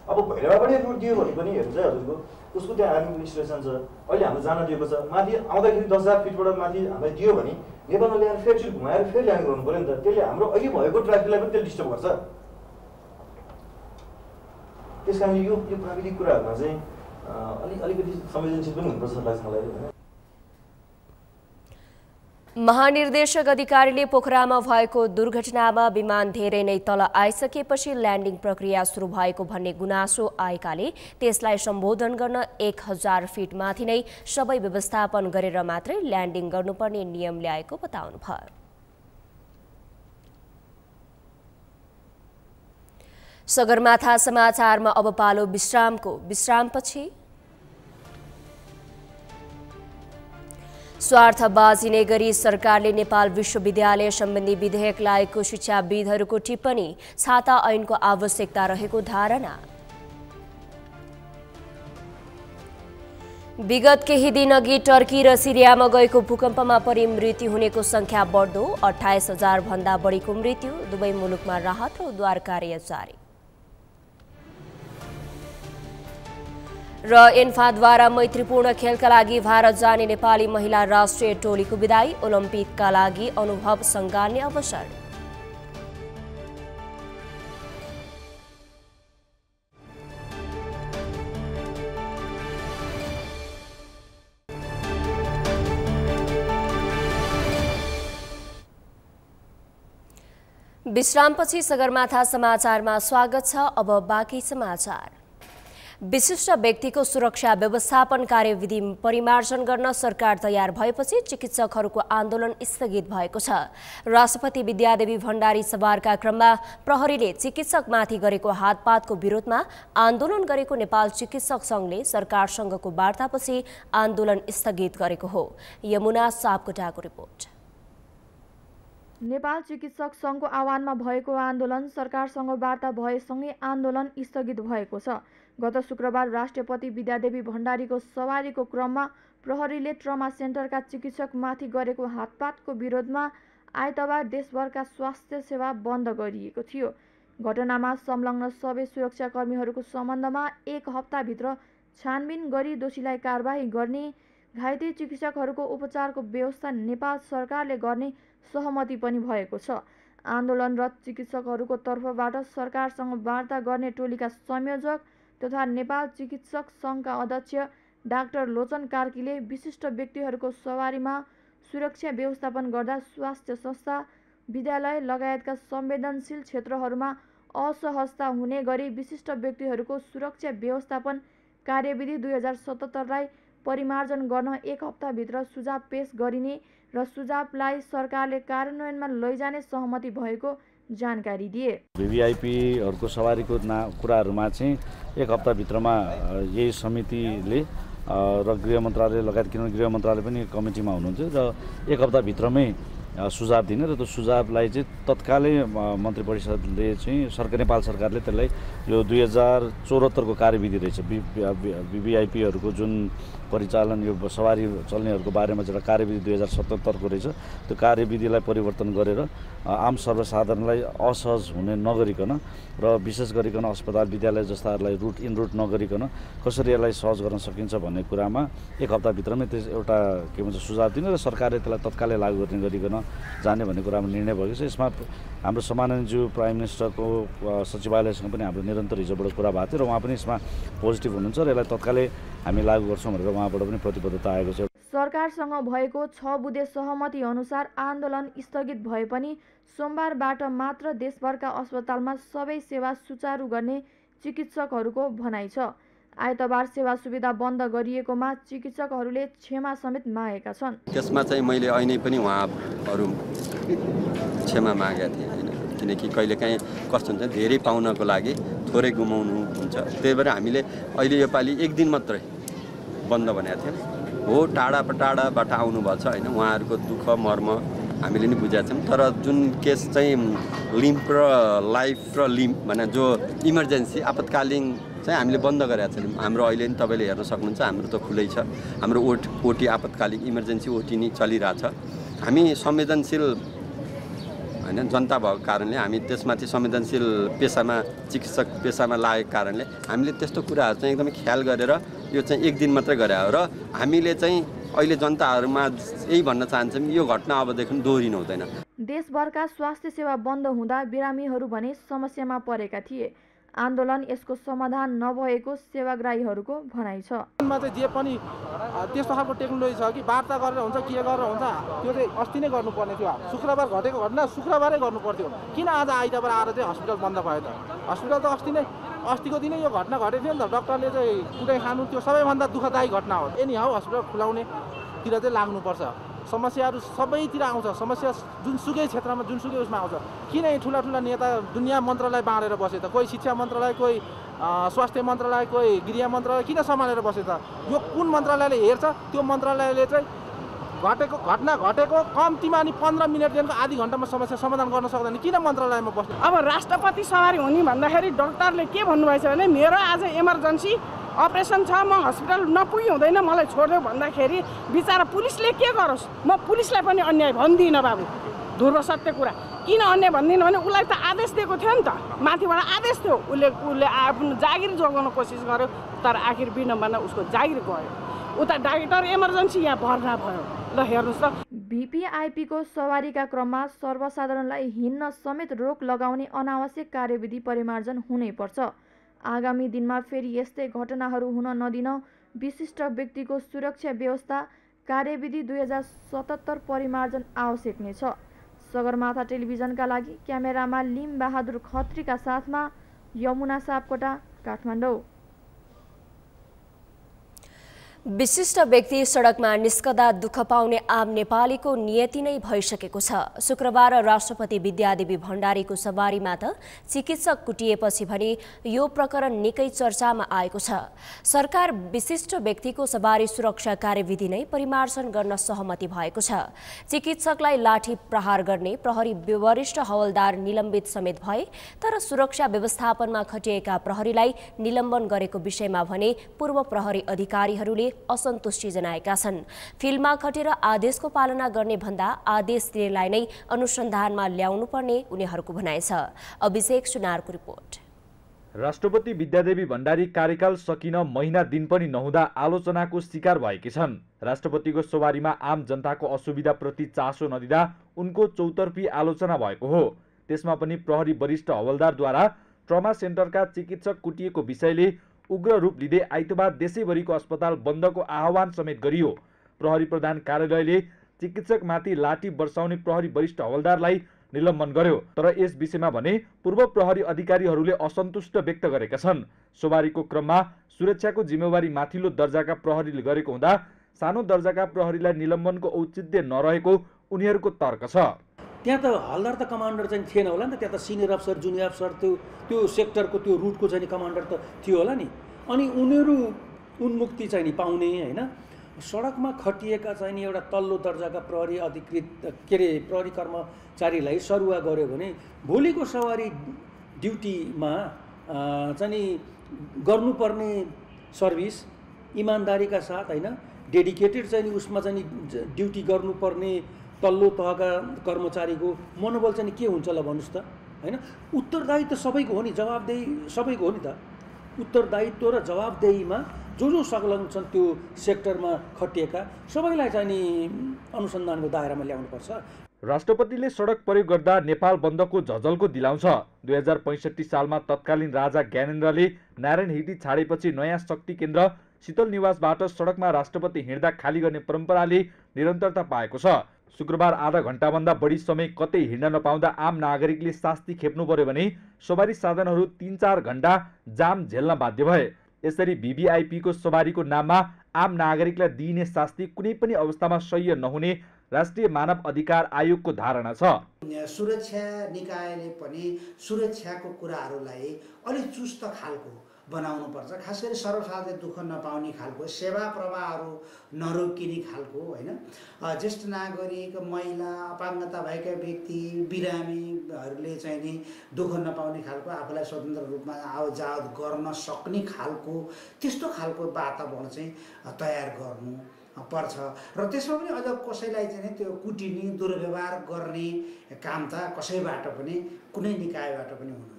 अब भैरवाबाटै रुट दियो भने पनि हेर्नु चाहिँ हजुरको उसको त्यहाँ आर्मीको इन्स्टलेसन छ, अहिले हाम्रो जान दिएको छ। माथि आउँदाखेरि 10,000 फिटबाट माथि हामीलाई दियो भने नेपालमा ल्याएर फेरि एकचोटि घुमाएर फेरि ल्यान्ड गर्नु पऱ्यो नि त। त्यसले हाम्रो अहिले भएको ट्राफिकलाई पनि त्यसले डिस्टर्ब गर्छ। त्यस कारणले यो प्राविधिक कुराहरूमा चाहिँ अलिकति संवेदनशील पनि हुनुपर्छ जस्तो लाग्छ मलाई। महानिर्देशक अधिकारीले पोखरामा भएको दुर्घटनामा विमान धेरै नै तल आइसकेपछि ल्यान्डिङ प्रक्रिया सुरु भएको भन्ने गुनासो आएकाले त्यसलाई सम्बोधन गर्न 1000 फिट माथि नै सबै व्यवस्थापन गरेर मात्रै ल्यान्डिङ गर्नुपर्ने नियम ल्याएको बताउनुभयो। सगरमाथा समाचारमा अब पालो विश्रामको। विश्रामपछि स्वार्थबाजी नै गरी सरकारले नेपाल विश्वविद्यालय सम्बन्धी विधेयक ल्याएको शिक्षाविदहरूको टिप्पणी, छाता ऐनको आवश्यकता रहेको धारणा। विगत केही दिनअघि टर्की र सिरियामा गएको भूकम्पमा परि मृत्यु हुनेको संख्या बढ्दो, 28,000 भन्दा बढीको मृत्यु। दुवै मुलुकमा राहत र उद्धार कार्य जारी। र एन्फाद्वारा मैत्रीपूर्ण खेलका लागि भारत जाने नेपाली महिला राष्ट्रिय टोलीको बिदाई, ओलम्पिकका लागि अनुभव सङ्गाल्ने अवसर। विश्रामपछि सगरमाथा समाचारमा स्वागत छ। अब बाँकी समाचार। विशिष्ट व्यक्तिको सुरक्षा व्यवस्थापन कार्यविधि परिमार्जन गर्न सरकार तयार भएपछि चिकित्सकहरूको आन्दोलन स्थगित भएको छ। राष्ट्रपति विद्यादेवी भण्डारी सवारका क्रममा प्रहरीले चिकित्सकमाथि गरेको हातपातको विरोधमा आन्दोलन गरेको नेपाल चिकित्सक सङ्घले सरकारसँगको वार्तापछि आन्दोलन स्थगित गरेको हो। यमुना सापकोटाको रिपोर्ट। नेपाल चिकित्सक सङ्घको आह्वानमा भएको आन्दोलन सरकारसँग वार्ता भएसँगै आन्दोलन स्थगित भएको छ। गत शुक्रबार राष्ट्रपति विद्यादेवी भण्डारीको सवारीको क्रममा प्रहरीले ट्रमा सेन्टरका चिकित्सकमाथि गरेको हातपातको विरोधमा आइतबार देशभरका स्वास्थ्य सेवा बन्द गरिएको थियो। घटनामा संलग्न सबै सुरक्षाकर्मीहरूको सम्बन्धमा 1 हप्ताभित्र छानबिन गरी दोषीलाई कारबाही गर्ने, घाइते चिकित्सकहरूको उपचारको व्यवस्था नेपाल सरकारले गर्ने सहमति पनि भएको छ। आन्दोलनरत चिकित्सकहरूको तर्फबाट सरकारसँग वार्ता गर्ने टोलीका संयोजक तथा नेपाल चिकित्सक सङ्घका अध्यक्ष डाक्टर लोचन कार्कीले विशिष्ट व्यक्तिहरूको सवारीमा सुरक्षा व्यवस्थापन गर्दा स्वास्थ्य संस्था, विद्यालय लगायतका संवेदनशील क्षेत्रहरूमा असहजता हुने गरी विशिष्ट व्यक्तिहरूको सुरक्षा व्यवस्थापन कार्यविधि 2077लाई परिमार्जन गर्न 1 हप्ताभित्र सुझाव पेश गरिने र सुझावलाई सरकारले कार्यान्वयनमा लैजाने सहमति भएको जानकारी दिए। भिभिआइपीहरूको सवारीको कुराहरूमा चाहिँ 1 हप्ताभित्रमा यही समितिले र गृह मन्त्रालय लगायत, किनभने गृह मन्त्रालय पनि कमिटीमा हुनुहुन्छ, र 1 हप्ताभित्रमै सुझाव दिने र त्यो सुझावलाई चाहिँ तत्कालै मन्त्री परिषदले चाहिँ नेपाल सरकारले त्यसलाई यो 2074को कार्यविधि रहेछ, भिभिआइपीहरूको जुन परिचालन यो सवारी चल्नेहरूको बारेमा एउटा कार्यविधि 2077को रहेछ, त्यो कार्यविधिलाई परिवर्तन गरेर आम सर्वसाधारणलाई असहज हुने नगरिकन र विशेष गरिकन अस्पताल, विद्यालय जस्ताहरूलाई इनरुट नगरिकन कसरी यसलाई सहज गर्न सकिन्छ भन्ने कुरामा 1 हप्ताभित्रमै त्यस एउटा के भन्छ सुझाव दिने र सरकारले त्यसलाई तत्कालै लागू गर्ने गरिकन जाने भन्ने कुरामा निर्णय भएको छ। यसमा हाम्रो सम्माननीय प्राइम मिनिस्टरको सचिवालयसँग पनि हाम्रो निरन्तर हिजोबाट कुरा भएको थियो र उहाँ पनि यसमा पोजिटिभ हुनुहुन्छ र यसलाई तत्कालै हामी लागू गर्छौँ भनेर उहाँबाट पनि प्रतिबद्धता आएको छ। सरकारसँग भएको 6 बुँदे सहमति अनुसार आन्दोलन स्थगित भए पनि सोमबारबाट मात्र देशभरका अस्पतालमा सबै सेवा सुचारू गर्ने चिकित्सकहरूको भनाइ छ। आइतबार सेवा सुविधा बन्द गरिएकोमा चिकित्सकहरूले क्षमा समेत मागेका छन्। त्यसमा चाहिँ मैले ऐनै पनि उहाँहरू क्षमा मागेका थिएँ होइन, किनकि कहिलेकाहीँ कस्तो हुन्छ धेरै पाउनको लागि थोरै गुमाउनु हुन्छ। त्यही भएर हामीले अहिले योपालि 1 दिन मात्रै बन्द भनेको थियौँ। हो, टाढाबाट आउनुभएको छ होइन, उहाँहरूको दुःख मर्म हामीले नि बुझेका छौँ। तर जुन केस चाहिँ लिम्फ र लाइफ र लिम्फ भने जो इमर्जेन्सी आपतकालीन चाहिँ हामीले बन्द गरेका छौँ। हाम्रो अहिले नि तपाईँले हेर्न सक्नुहुन्छ, हाम्रो त खुलै छ। हाम्रो ओटी आपतकालीन इमर्जेन्सी ओटी नि चलिरहेछ। हामी संवेदनशील होइन जनता भएको कारणले हामी त्यसमाथि संवेदनशील पेसामा, चिकित्सक पेसामा लागेको कारणले हामीले त्यस्तो कुराहरू चाहिँ एकदमै ख्याल गरेर यो चाहिँ 1 दिन मात्रै गरे हो। र हामीले चाहिँ अहिले जनताहरूमा यही भन्न चाहन्छौँ, यो घटना अबदेखि दोहोरिनु हुँदैन। देशभरका स्वास्थ्य सेवा बन्द हुँदा बिरामीहरू भने समस्यामा परेका थिए। आन्दोलन यसको समाधान नभएको सेवाग्राहीहरूको भनाइ छ। जे पनि त्यस्तो खालको टेक्नोलोजी छ कि वार्ता गरेर हुन्छ, के गरेर हुन्छ, त्यो चाहिँ अस्ति नै गर्नुपर्ने थियो। शुक्रबार घटेको घटना शुक्रबारै गर्नु पर्थ्यो। किन आज आइतबार आएर चाहिँ हस्पिटल बन्द भयो त? हस्पिटल त अस्तिको दिनै यो घटना घटेको थियो नि त। डक्टरले चाहिँ कुनै खानु, त्यो सबैभन्दा दुःखदायी घटना हो। एनी हाउ हस्पिटल खुलाउनेतिर चाहिँ लाग्नुपर्छ। समस्याहरू सबैतिर आउँछ, समस्या जुनसुकै क्षेत्रमा जुनसुकै उसमा आउँछ। किन ठुला नेता दुनियाँ मन्त्रालय बाँडेर बसे त? कोही शिक्षा मन्त्रालय, कोही स्वास्थ्य मन्त्रालय, कोही गृह मन्त्रालय किन सम्हालेर बसे त? यो कुन मन्त्रालयले हेर्छ? त्यो मन्त्रालयले चाहिँ घटना घटेको कम्तीमा नि 15 मिनटदेखिको आधी घन्टामा समस्या समाधान गर्न सक्दैन। किन मन्त्रालयमा बस्नु? अब राष्ट्रपति सवारी हुने भन्दाखेरि डक्टरले के भन्नुभएछ भने मेरो आज इमर्जेन्सी अपरेसन छ, म हस्पिटल नपुगी हुँदैन, मलाई छोडिदेऊ भन्दाखेरि बिचरा पुलिसले के गरोस्? म पुलिसलाई पनि अन्याय भन्दिनँ बाबु, ध्रुव सत्य कुरा। किन अन्य भन्दिनँ भने उसलाई त आदेश दिएको थियो नि त, माथिबाट आदेश थियो, उसले आफ्नो जागिर जोगाउन कोसिस गर्यो, तर आखिर विडम्बना उसको जागिर गयो। उता डाइरेक्टर इमर्जेन्सी यहाँ भर्ना भयो। ल हेर्नुहोस् त, भिपिआइपीको सवारीका क्रममा सर्वसाधारणलाई हिँड्न समेत रोक लगाउने अनावश्यक कार्यविधि परिमार्जन हुनैपर्छ। आगामी दिनमा फेरि यस्तै घटनाहरू हुन नदिन विशिष्ट व्यक्तिको सुरक्षा व्यवस्था कार्यविधि 2077 परिमार्जन आवश्यक नै छ। सगरमाथा टेलिभिजनका लागि क्यामेरामा लिम बहादुर खत्रीका साथमा यमुना सापकोटा, काठमाडौँ। विशिष्ट व्यक्ति सडकमा निस्कदा दुःख पाउने आम नेपालीको नियति नै भइसकेको छ। शुक्रबार राष्ट्रपति विद्यादेवी भण्डारीको सवारीमा त चिकित्सक कुटिएपछि भने यो प्रकरण निकै चर्चामा आएको छ। सरकार विशिष्ट व्यक्तिको सवारी सुरक्षा कार्यविधि नै परिमार्जन गर्न सहमति भएको छ। चिकित्सकलाई लाठी प्रहार गर्ने प्रहरी वरिष्ठ हवलदार निलम्बित समेत भए, तर सुरक्षा व्यवस्थापनमा खटिएका प्रहरीलाई निलम्बन गरेको विषयमा भने पूर्व प्रहरी अधिकारीहरूले असन्तुष्टि जनाएका छन्। फिल्डमा खटेर आदेशको पालना गर्ने भन्दा आदेश दिनेलाई नै अनुसन्धानमा ल्याउनु पर्ने उनीहरूको भनाइ छ। अभिषेक सुनारको रिपोर्ट। राष्ट्रपति विद्यादेवी भण्डारी कार्यकाल सकिन महिना दिन पनि नहुँदा आलोचनाको शिकार भएकी छन्। राष्ट्रपतिको सवारीमा आम जनताको असुविधाप्रति चासो नदिँदा उनको चौतर्फी आलोचना भएको हो। त्यसमा पनि प्रहरी वरिष्ठ हवलदारद्वारा ट्रमा सेन्टरका चिकित्सक कुटिएको विषयले उग्र रूप लिँदै आइतबार देशैभरिको अस्पताल बन्दको आह्वान समेत गरियो। प्रहरी प्रधान कार्यालयले चिकित्सकमाथि लाठी बर्साउने प्रहरी वरिष्ठ हवलदारलाई निलम्बन गर्यो। तर यस विषयमा भने पूर्व प्रहरी अधिकारीहरूले असन्तुष्ट व्यक्त गरेका छन्। सवारीको क्रममा सुरक्षाको जिम्मेवारी माथिल्लो दर्जाका प्रहरीले गरेको हुँदा सानो दर्जाका प्रहरीलाई निलम्बनको औचित्य नरहेको उनीहरूको तर्क छ। त्यहाँ त हलदार त कमान्डर चाहिँ थिएन होला नि त, त्यहाँ त सिनियर अफसर जुनियर अफसर त्यो सेक्टरको त्यो रुटको चाहिँ कमान्डर त थियो होला नि। अनि उनीहरू उन्मुक्ति चाहिँ नि पाउने होइन, सडकमा खटिएका चाहिँ एउटा तल्लो दर्जाका प्रहरी अधिकृत प्रहरी कर्मचारीलाई सरुवा गर्यो भने भोलिको सवारी ड्युटीमा चाहिँ गर्नुपर्ने सर्भिस इमान्दारीका साथ होइन, डेडिकेटेड चाहिँ उसमा चाहिँ ड्युटी गर्नुपर्ने तल्लो तहका कर्मचारीको मनोबल चाहिँ के हुन्छ ल भन्नुहोस् त होइन। उत्तरदायित्व सबैको हो नि, जवाबदेही सबैको हो नि त। उत्तरदायित्व र जवाबदेहीमा जो संलग्न छन् त्यो सेक्टरमा खटिएका सबैलाई चाहिँ नि अनुसन्धानको दायरामा ल्याउनुपर्छ। राष्ट्रपतिले सडक प्रयोग गर्दा नेपाल बन्दको झझल्को दिलाउँछ। 2065 सालमा तत्कालीन राजा ज्ञानेन्द्रले नारायण हिटी छाडेपछि नयाँ शक्ति केन्द्र शीतल निवासबाट सडकमा राष्ट्रपति हिँड्दा खाली गर्ने परम्पराले निरन्तरता पाएको छ। शुक्रबार आधा घण्टाभन्दा बढी समय कतै हिँड्न नपाउँदा आम नागरिकले शास्ति खेप्नु पर्यो भने सवारी साधनहरू 3-4 घण्टा जाम झेल्न बाध्य भए। यसरी भिभिआइपीको सवारीको नाममा आम नागरिकलाई दिइने शास्ति कुनै पनि अवस्थामा सह्य नहुने राष्ट्रिय मानव अधिकार आयोगको धारणा छ। सुरक्षा निकायले पनि सुरक्षाको कुराहरूलाई अलिक चुस्त खालको बनाउनु पर्छ। खास गरी सर्वसाधारणले दुःख नपाउने खालको, सेवा प्रवाहहरू नरोकिने खालको होइन, ज्येष्ठ नागरिक, महिला, अपाङ्गता भएका व्यक्ति, बिरामीहरूले चाहिँ नि दुःख नपाउने खालको, आफूलाई स्वतन्त्र रूपमा आवतजावत गर्न सक्ने खालको त्यस्तो खालको वातावरण चाहिँ तयार गर्नु पर्छ। र त्यसमा पनि अझ कसैलाई चाहिँ त्यो कुटिने, दुर्व्यवहार गर्ने काम त कसैबाट पनि कुनै निकायबाट पनि हुनु।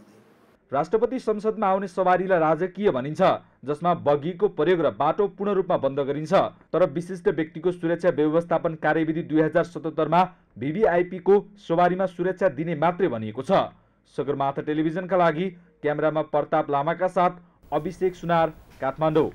राष्ट्रपति संसदमा आउने सवारीलाई राजकीय भनिन्छ, जसमा बगीको प्रयोग र बाटो पूर्ण रूपमा बन्द गरिन्छ। तर विशिष्ट व्यक्तिको सुरक्षा व्यवस्थापन कार्यविधि 2077 मा भिभिआइपीको सवारीमा सुरक्षा दिने मात्रै भनिएको छ। सगरमाथा टेलिभिजनका लागि क्यामेरामा प्रताप लामाका साथ अभिषेक सुनार, काठमाडौँ।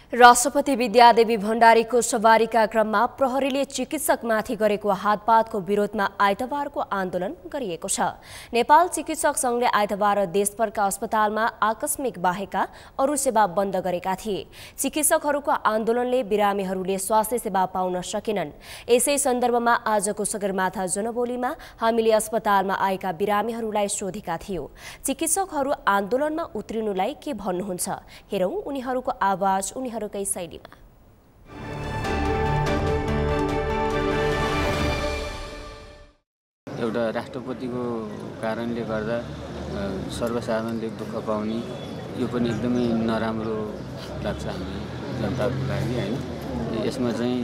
राष्ट्रपति विद्यादेवी भण्डारीको सवारीका क्रममा प्रहरीले चिकित्सकमाथि गरेको हातपातको विरोधमा आइतबारको आन्दोलन गरिएको छ। नेपाल चिकित्सक संघले आइतबार देशभरका अस्पतालमा आकस्मिक बाहेकका अरू सेवा बन्द गरेका थिए। चिकित्सकहरूको आन्दोलनले बिरामीहरूले स्वास्थ्य सेवा पाउन सकेनन्। यसै सन्दर्भमा आजको सगरमाथा जनबोलीमा हामीले अस्पतालमा आएका बिरामीहरूलाई सोधेका थियौं। चिकित्सकहरू आन्दोलनमा उत्रिनुलाई के भन्नुहुन्छ, हेरौं उनीहरूको आवाज उनीहरूकै शैलीमा। एउटा राष्ट्रपतिको कारणले गर्दा सर्वसाधारणले दुःख पाउने यो पनि एकदमै नराम्रो लाग्छ हामी जनताको लागि होइन। यसमा चाहिँ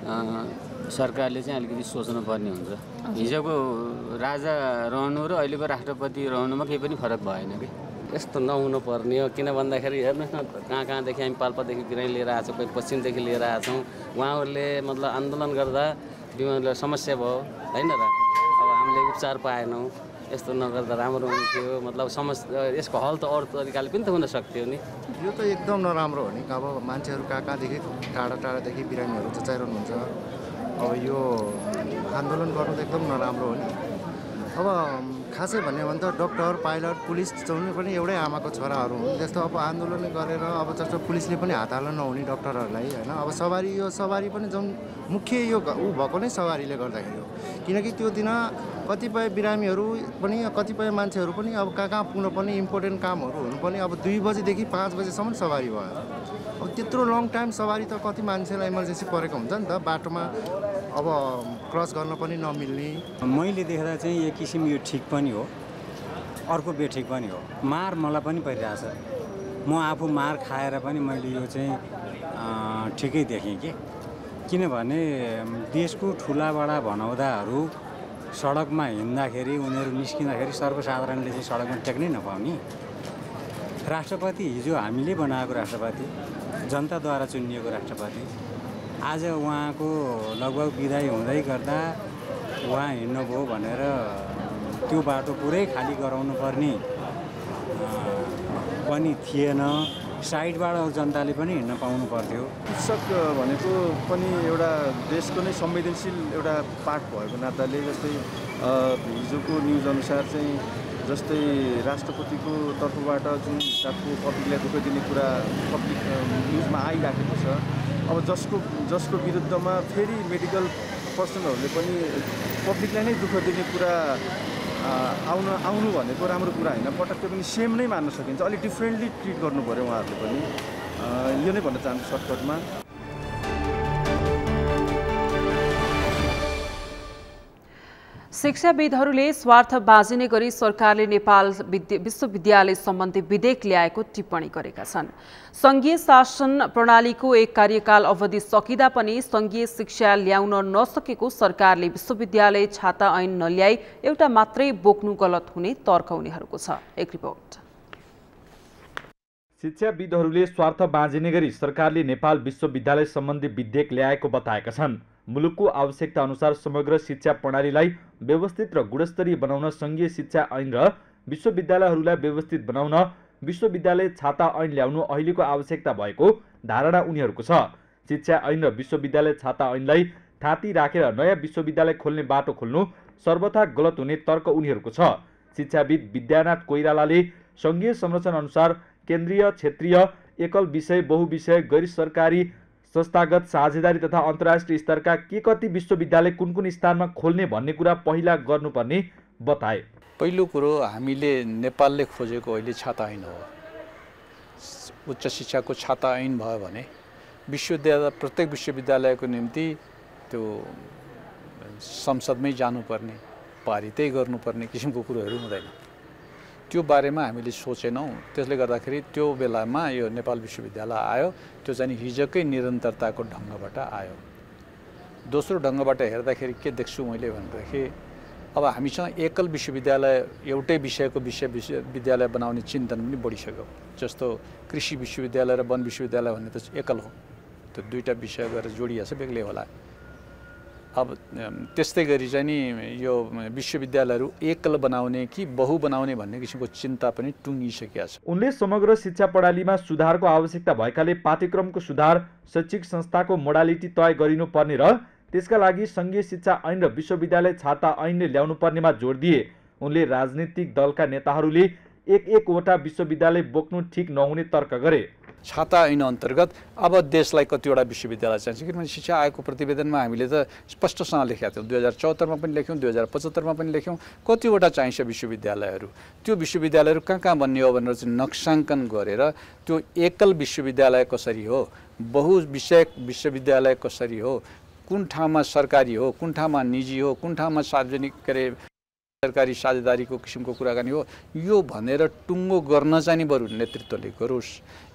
सरकारले चाहिँ अलिकति सोच्नुपर्ने हुन्छ। हिजोको राजा रहनु र अहिलेको राष्ट्रपति रहनुमा केही पनि फरक भएन कि। यस्तो नहुनु पर्ने हो, किन भन्दाखेरि हेर्नुहोस् न, कहाँदेखि हामी पाल्पादेखि बिरामी लिएर आएको छौँ, कोही पश्चिमदेखि लिएर आएको छौँ। उहाँहरूले मतलब आन्दोलन गर्दा बिमारीलाई समस्या भयो होइन र, अब हामीले उपचार पाएनौँ। यस्तो नगर्दा राम्रो हुन्थ्यो, मतलब समस्या यसको हल त अरू तरिकाले पनि त हुन सक्थ्यो नि। यो त एकदम नराम्रो हो नि। अब मान्छेहरू कहाँदेखि टाढादेखि बिरामीहरू चचाइरहनुहुन्छ। अब यो आन्दोलन गर्नु त एकदम नराम्रो हो नि। अब खासै भन्यो भने त डक्टर, पाइलट, पुलिस चाहिँ पनि एउटै आमाको छोराहरू हुन्। त्यस्तो अब आन्दोलन गरेर अब जस्तो पुलिसले पनि हात हाल्न नहुने डक्टरहरूलाई होइन। अब सवारी पनि जुन मुख्य यो भएको नै सवारीले गर्दाखेरि हो। किनकि त्यो दिन कतिपय बिरामीहरू पनि कतिपय मान्छेहरू पनि अब कहाँ पुग्नुपर्ने इम्पोर्टेन्ट कामहरू हुनुपर्ने अब 2 बजीदेखि 5 बजीसम्म सवारी भयो। अब त्यत्रो लङ टाइम सवारी त कति मान्छेलाई इमर्जेन्सी परेको हुन्छ नि त, बाटोमा अब क्रस गर्न पनि नमिल्ने। मैले देख्दा चाहिँ एक किसिम यो ठिक पनि हो, अर्को बेठिक पनि हो। मार मलाई पनि परिरहेछ। म आफू मार खाएर पनि मैले यो चाहिँ ठिकै देखेँ कि। किनभने देशको ठुलाबडा भनाउँदाहरू सडकमा हिँड्दाखेरि उनीहरू निस्किँदाखेरि सर्वसाधारणले चाहिँ सडकमा टेक्नै नपाउने। राष्ट्रपति हिजो हामीले बनाएको राष्ट्रपति, जनताद्वारा चुनिएको राष्ट्रपति, आज उहाँको लगभग विदाई हुँदै गर्दा उहाँ हिँड्नुभयो भनेर त्यो बाटो पुरै खाली गराउनु पर्ने पनि थिएन। साइडबाट जनताले पनि हिँड्न पाउनु पर्थ्यो। कृषक भनेको पनि एउटा देशको नै संवेदनशील एउटा पार्ट भएको नाताले, जस्तै हिजोको न्युज अनुसार चाहिँ जस्तै राष्ट्रपतिको तर्फबाट जुन हिसाबको पब्लिकलाई दुःख दिने कुरा पब्लिक न्युजमा आइराखेको छ, अब जसको विरुद्धमा फेरि मेडिकल पर्सनहरूले पनि पब्लिकलाई नै दुःख दिने कुरा आउनु भनेको राम्रो कुरा होइन। पटक्कै पनि सेम नै मान्न सकिन्छ, अलिक डिफ्रेन्टली ट्रिट गर्नु पऱ्यो उहाँहरूले पनि। यो नै भन्न चाहन्छु सर्टकटमा। शिक्षाविदहरूले स्वार्थ बाँझिने गरी सरकारले नेपाल विश्वविद्यालय सम्बन्धी विधेयक ल्याएको टिप्पणी गरेका छन्। संघीय शासन प्रणालीको एक कार्यकाल अवधि सकिँदा पनि संघीय शिक्षा ल्याउन नसकेको सरकारले विश्वविद्यालय छाता ऐन नल्याई एउटा मात्रै बोक्नु गलत हुने तर्क उनीहरूको छ। एक रिपोर्ट। शिक्षाविदहरूले स्वार्थ बाँझिने गरी सरकारले नेपाल विश्वविद्यालय सम्बन्धी विधेयक ल्याएको बताएका छन्। मुलुकको आवश्यकता अनुसार समग्र शिक्षा प्रणालीलाई व्यवस्थित र गुणस्तरीय बनाउन संघीय शिक्षा ऐन र विश्वविद्यालयहरूलाई व्यवस्थित बनाउन विश्वविद्यालय छाता ऐन ल्याउनु अहिलेको आवश्यकता भएको धारणा उनीहरूको छ। शिक्षा ऐन र विश्वविद्यालय छाता ऐनलाई थाती राखेर नयाँ विश्वविद्यालय खोल्ने बाटो खोल्नु सर्वथा गलत हुने तर्क उनीहरूको छ। शिक्षाविद विद्यानाथ कोइरालाले संघीय संरचना अनुसार केन्द्रीय, क्षेत्रीय, एकल विषय, बहुविषय, गैर सरकारी, संस्थागत, साझेदारी तथा अन्तर्राष्ट्रिय स्तरका के कति विश्वविद्यालय कुन कुन स्थानमा खोल्ने भन्ने कुरा पहिला गर्नुपर्ने बताए। पहिलो कुरो हामीले नेपालले खोजेको अहिले छाता ऐन हो। उच्च शिक्षाको छाता ऐन भयो भने विश्वविद्यालय प्रत्येक विश्वविद्यालयको निम्ति त्यो संसदमै जानुपर्ने, पारितै गर्नुपर्ने किसिमको कुरोहरू हुँदैन। त्यो बारेमा हामीले सोचेनौँ। त्यसले गर्दाखेरि त्यो बेलामा यो नेपाल विश्वविद्यालय आयो, त्यो चाहिँ हिजोकै निरन्तरताको ढङ्गबाट आयो। दोस्रो ढङ्गबाट हेर्दाखेरि के देख्छु मैले भनेदेखि अब हामीसँग एकल विश्वविद्यालय, एउटै विषयको विश्वविद्यालय बनाउने चिन्तन पनि बढिसक्यो। जस्तो कृषि विश्वविद्यालय र वन विश्वविद्यालय भन्ने त एकल हो, त्यो दुईवटा विषय गरेर जोडिया छ, बेग्लै होला। अब त्यस्तै गरी चाहिँ नि यो विश्वविद्यालयहरू एकल बनाउने कि बहु बनाउने भन्ने किसिमको चिन्ता पनि टुङ्गिसकेका छ। उनले समग्र शिक्षा प्रणालीमा सुधारको आवश्यकता भएकाले पाठ्यक्रमको सुधार, शैक्षिक संस्थाको मोडालिटी तय गरिनुपर्ने र त्यसका लागि संघीय शिक्षा ऐन र विश्वविद्यालय छाता ऐनले ल्याउनु पर्नेमा जोड दिए। उनले राजनीतिक दलका नेताहरूले एक-एकवटा विश्वविद्यालय बोक्नु ठिक नहुने तर्क गरे। छाता ऐन अन्तर्गत अब देशलाई कतिवटा विश्वविद्यालय चाहिन्छ, किनभने शिक्षा आयोगको प्रतिवेदनमा हामीले त स्पष्टसँग लेखेका थियौँ। 2074 मा पनि लेख्यौँ, 2075 मा पनि लेख्यौँ कतिवटा चाहिन्छ विश्वविद्यालयहरू। त्यो विश्वविद्यालयहरू कहाँ बन्ने हो भनेर चाहिँ नक्साङ्कन गरेर त्यो एकल विश्वविद्यालय कसरी हो, बहुविषयक विश्वविद्यालय कसरी हो, कुन ठाउँमा सरकारी हो, कुन ठाउँमा निजी हो, कुन ठाउँमा सार्वजनिक सरकारी साझेदारीको किसिमको कुराकानी हो यो भनेर टुङ्गो गर्न चाहिँ नि बरु नेतृत्वले गरोस्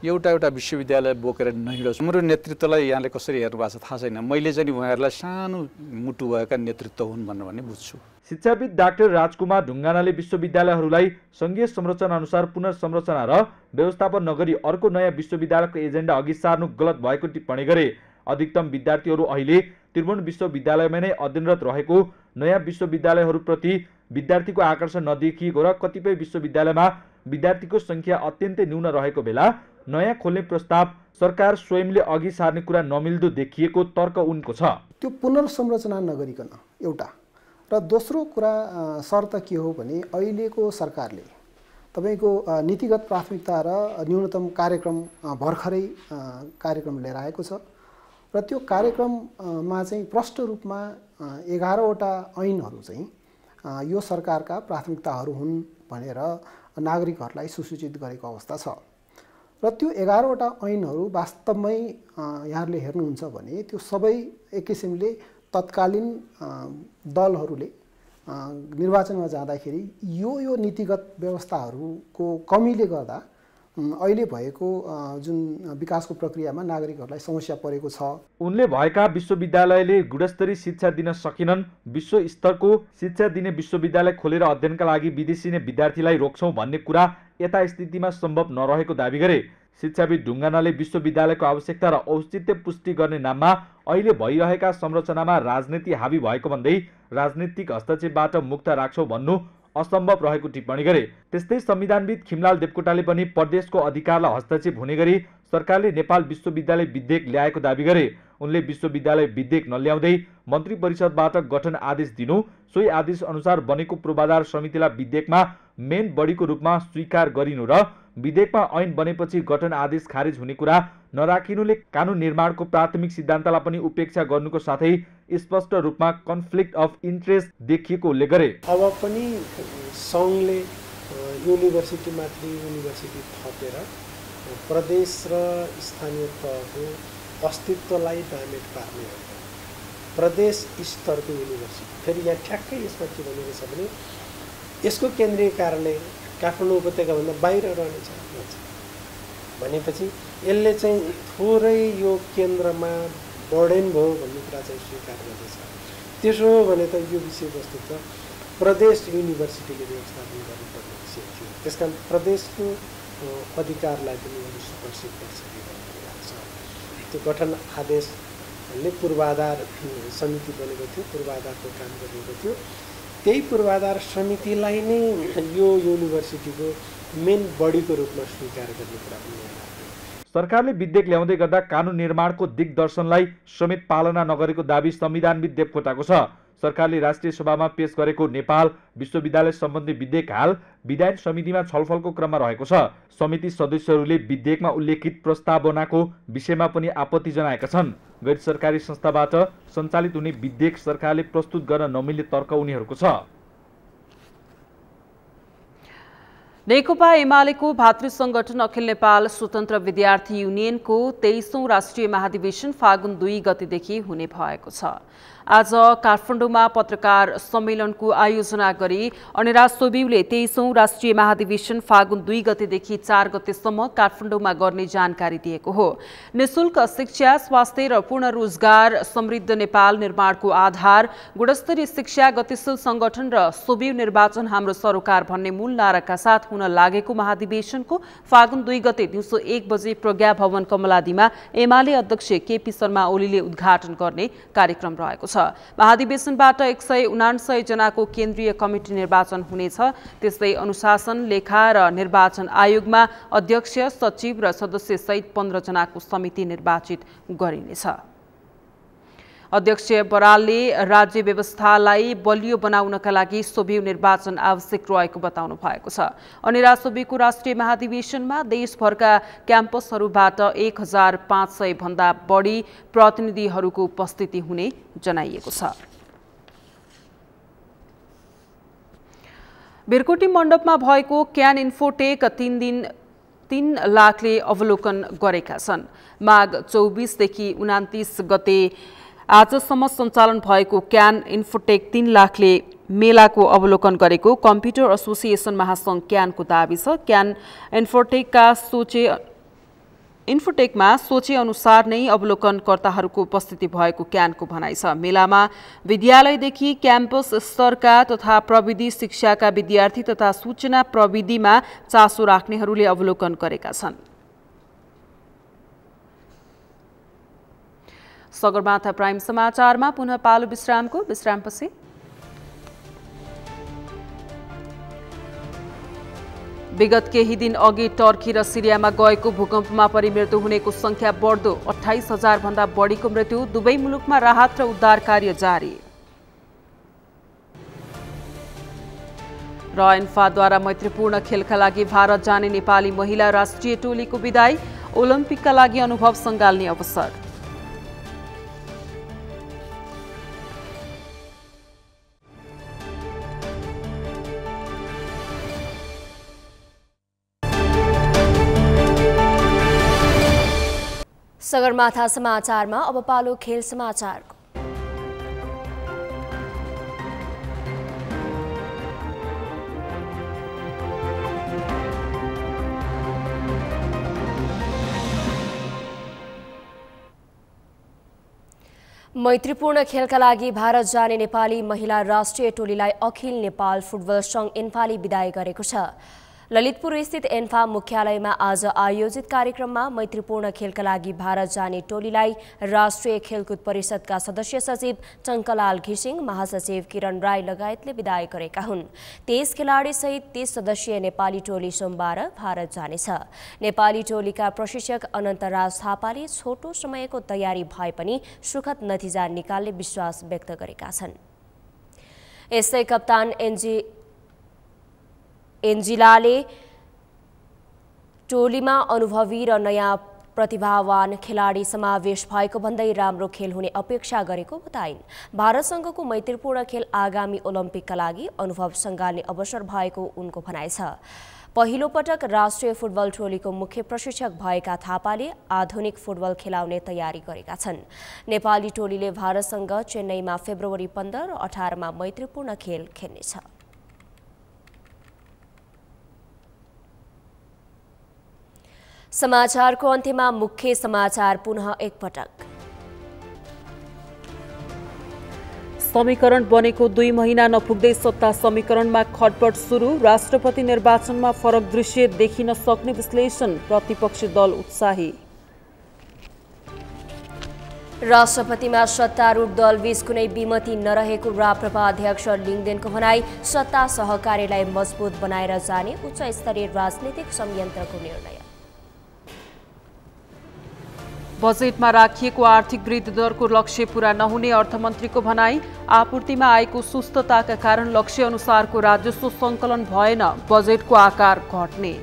एउटा विश्वविद्यालय बोकेर नहिँडोस् हाम्रो नेतृत्वलाई यहाँले कसरी हेर्नु भएको छ थाहा छैन मैले चाहिँ उहाँहरूलाई सानो मुटु भएका नेतृत्व हुन् भनेर भन्ने बुझ्छु शिक्षाविद डाक्टर राजकुमार ढुङ्गानाले विश्वविद्यालयहरूलाई सङ्घीय संरचना अनुसार पुनर्संरचना र व्यवस्थापन नगरी अर्को नयाँ विश्वविद्यालयको एजेन्डा अघि सार्नु गलत भएको टिप्पणी गरे अधिकतम विद्यार्थीहरू अहिले त्रिभुवन विश्वविद्यालयमा नै अध्ययनरत रहेको नयाँ विश्वविद्यालयहरूप्रति विद्यार्थीको आकर्षण नदेखिएको र कतिपय विश्वविद्यालयमा विद्यार्थीको संख्या अत्यन्तै न्यून रहेको बेला नयाँ खोल्ने प्रस्ताव सरकार स्वयंले अघि सार्ने कुरा नमिल्दो देखिएको तर्क उनको छ। त्यो पुनर्संरचना नगरिकन एउटा र दोस्रो कुरा शर्त के हो भने अहिलेको सरकारले तपाईको नीतिगत प्राथमिकता र न्यूनतम कार्यक्रम भर्खरै कार्यक्रम लिएर आएको छ र त्यो कार्यक्रममा चाहिँ प्रष्ट रूपमा 11वटा ऐनहरू चाहिँ यो सरकारका प्राथमिकताहरू हुन् भनेर नागरिकहरूलाई सुसूचित गरेको अवस्था छ र त्यो 11वटा ऐनहरू वास्तवमै यहाँहरूले हेर्नुहुन्छ भने त्यो सबै एक किसिमले तत्कालीन दलहरूले निर्वाचनमा जाँदाखेरि यो नीतिगत व्यवस्थाहरूको कमीले गर्दा अहिले भएको जुन विकासको प्रक्रियामा नागरिकहरूलाई समस्या परेको छ। उनले भएका विश्वविद्यालयले गुणस्तरीय शिक्षा दिन सकेनन् विश्व स्तरको शिक्षा दिने विश्वविद्यालय खोलेर अध्ययनका लागि विदेशी नै विद्यार्थीलाई रोक्छौं भन्ने कुरा यथास्थितिमा सम्भव नरहेको दाबी गरे। शिक्षाविद ढुङ्गानाले विश्वविद्यालयको आवश्यकता र औचित्य पुष्टि गर्ने नाममा अहिले भइरहेका संरचनामा राजनीति हावी भएको भन्दै राजनीतिक हस्तक्षेपबाट मुक्त राख्छौं भन्नु असम्भव रहेको टिप्पणी गरे। त्यस्तै संविधानविद खिमलाल देवकोटाले पनि प्रदेशको अधिकारलाई हस्तक्षेप हुने गरी सरकारले नेपाल विश्वविद्यालय विधेयक ल्याएको दाबी गरे। उनले विश्वविद्यालय विधेयक नल्याउँदै मन्त्री परिषदबाट गठन आदेश दिनु सोही आदेश अनुसार बनेको पूर्वाधार समितिलाई विधेयकमा मेन बडीको रूपमा स्वीकार गरिनु र विधेयकमा ऐन बनेपछि गठन आदेश खारेज हुने कुरा नराखिनुले कानुन निर्माणको प्राथमिक सिद्धान्तलाई पनि उपेक्षा गर्नुको साथै स्पष्ट रूपमा कन्फ्लिक्ट अफ इन्ट्रेस्ट देखिएको उल्लेख गरे। अब पनि सङ्घले युनिभर्सिटीमाथि युनिभर्सिटी थपेर प्रदेश र स्थानीय तहको अस्तित्वलाई डामेज पार्ने हो। प्रदेश स्तरको युनिभर्सिटी फेरि यहाँ ठ्याक्कै यसमा के भनेको छ भने यसको केन्द्रीय कार्यालय काठमाडौँ उपत्यकाभन्दा बाहिर रहनेछ भनेपछि यसले चाहिँ थोरै यो केन्द्रमा बर्डेन भयो भन्ने कुरा चाहिँ स्वीकार गर्दैछ। त्यसो हो भने त यो विषयवस्तु त प्रदेश युनिभर्सिटीले व्यवस्थापन गर्नुपर्ने विषय थियो। त्यसकारण प्रदेशको अधिकारलाई पनि सुपर्सित गरिसकेको छ। त्यो गठन आदेशले पूर्वाधार समिति बनेको थियो, पूर्वाधारको काम गरिएको थियो। त्यही पूर्वाधार समितिलाई नै यो युनिभर्सिटीको मेन बडीको रूपमा स्वीकार गर्ने कुरा पनि सरकारले विधेयक ल्याउँदै गर्दा कानुन निर्माणको दिग्दर्शनलाई समेत पालना नगरेको दाबी संविधानविद देवकोटाको छ। सरकारले राष्ट्रिय सभामा पेश गरेको नेपाल विश्वविद्यालय सम्बन्धी विधेयक हाल विधायन समितिमा छलफलको क्रममा रहेको छ। समिति सदस्यहरूले विधेयकमा उल्लेखित प्रस्तावनाको विषयमा पनि आपत्ति जनाएका छन्। गैर सरकारी संस्थाबाट सञ्चालित हुने विधेयक सरकारले प्रस्तुत गर्न नमिल्ने तर्क उनीहरूको छ। नेकपा एमालेको भातृ संगठन अखिल नेपाल स्वतन्त्र विद्यार्थी युनियनको 23औं राष्ट्रिय महाधिवेशन फागुन 2 गतेदेखि हुने भएको छ। आज काठमाडौँमा पत्रकार सम्मेलनको आयोजना गरी अनिराज सोबिउले 23औं राष्ट्रिय महाधिवेशन फागुन 2 गतेदेखि 4 गतेसम्म काठमाडौँमा गर्ने जानकारी दिएको हो। निशुल्क शिक्षा, स्वास्थ्य र पूर्ण रोजगार समृद्ध नेपाल निर्माणको आधार, गुणस्तरीय शिक्षा, गतिशील संगठन र सोबिउ निर्वाचन हाम्रो सरोकार भन्ने मूल नाराका साथ हुन लागेको महाधिवेशनको फागुन 2 गते दिउँसो 1 बजे प्रज्ञा भवन कमलादीमा एमाले अध्यक्ष केपी शर्मा ओलीले उद्घाटन गर्ने कार्यक्रम रहेको छ। महाधिवेशनबाट 179 जनाको केन्द्रीय कमिटी निर्वाचन हुनेछ। त्यस्तै अनुशासन, लेखा र निर्वाचन आयोगमा अध्यक्ष, सचिव र सदस्य सहित 15 जनाको समिति निर्वाचित गरिनेछ। अध्यक्ष बरालले राज्य व्यवस्थालाई बलियो बनाउनका लागि सोबिउ निर्वाचन आवश्यक रहेको बताउनु भएको छ। अनिराज सोबिको राष्ट्रिय महाधिवेशनमा देशभरका क्याम्पसहरूबाट 1500 भन्दा बढी प्रतिनिधिहरूको उपस्थिति हुने जनाइएको छ। बिरकोटी मण्डपमा भएको क्यान इन्फोटेक 3 लाखले अवलोकन गरेका छन्। माघ 24 देखि 29 गते आजसम्म सञ्चालन भएको क्यान इन्फोटेक 3 लाखले मेलाको अवलोकन गरेको कम्प्युटर एसोसिएसन महासंघ क्यानको दाबी छ। क्यान इन्फोटेकमा सोचे अनुसार नै अवलोकनकर्ताहरूको उपस्थिति भएको क्यानको भनाइ छ। मेलामा विद्यालयदेखि क्याम्पस स्तरका तथा प्रविधि शिक्षाका विद्यार्थी तथा सूचना प्रविधिमा चासो राख्नेहरूले अवलोकन गरेका छन्। सगरमाथा प्राइम समाचारमा पुनः पालो विश्रामपछि विगत केही दिन अघि टर्की र सिरियामा गएको भूकम्पमा परि मृत्यु हुनेको संख्या बढ्दो 28,000 भन्दा बढीको मृत्यु। दुवै मुलुकमा राहत र उद्धार कार्य जारी। र एन्फाद्वारा मैत्रीपूर्ण खेलका लागि भारत जाने नेपाली महिला राष्ट्रिय टोलीको विदाई। ओलम्पिकका लागि अनुभव सँगाल्ने अवसर। सगरमाथा समाचारमा अब पालो खेल समाचारको। मैत्रीपूर्ण खेलका लागि भारत जाने नेपाली महिला राष्ट्रिय टोलीलाई अखिल नेपाल फुटबल संघ एन्फाले विदाई गरेको छ। ललितपुर स्थित एन्फा मुख्यालयमा आज आयोजित कार्यक्रममा मैत्रीपूर्ण खेलका लागि भारत जाने टोलीलाई राष्ट्रिय खेलकुद परिषदका सदस्य सचिव टङ्कलाल घिसिङ, महासचिव किरण राई लगायतले विदाई गरेका हुन्। 23 खेलाडी सहित 30 सदस्यीय नेपाली टोली सोमबार भारत जानेछ। नेपाली टोलीका प्रशिक्षक अनन्तराज थापाले छोटो समयको तयारी भए पनि सुखद नतिजा निकाल्ने विश्वास व्यक्त गरेका छन्। यस्तै कप्तान एन्जिलाले टोलीमा अनुभवी र नयाँ प्रतिभावान खेलाडी समावेश भएको भन्दै राम्रो खेल हुने अपेक्षा गरेको बताइन्। भारतसँगको मैत्रीपूर्ण खेल आगामी ओलम्पिकका लागि अनुभव सँगाल्ने अवसर भएको उनको भनाइ छ। पहिलो पटक राष्ट्रिय फुटबल टोलीको मुख्य प्रशिक्षक भएका थापाले आधुनिक फुटबल खेलाउने तयारी गरेका छन्। नेपाली टोलीले भारतसँग चेन्नईमा फेब्रुअरी 15 र 18 मा मैत्रीपूर्ण खेल खेल्नेछ। समाचारको अन्त्यमा मुख्य समाचार पुनः एकपटक। समीकरण बनेको 2 महिना नपुग्दै सत्ता समीकरणमा खटपट सुरु। राष्ट्रपति निर्वाचनमा फरक दृश्य देखिन सक्ने विश्लेषण। प्रतिपक्षी दल उत्साही। राष्ट्रपतिमा सत्तारूढ दलबीच कुनै विमति नरहेको राप्रपा अध्यक्ष लिङदेनको भनाई। सत्ता सहकार्यलाई मजबुत बनाएर जाने उच्च स्तरीय राजनीतिक संयन्त्रको निर्णय। बजेटमा राखिएको आर्थिक वृद्धि दरको लक्ष्य पूरा नहुने अर्थमन्त्रीको भनाई। आपूर्तिमा आएको सुस्तताका कारण लक्ष्य अनुसारको राजस्व सङ्कलन भएन, बजेटको आकार घट्ने।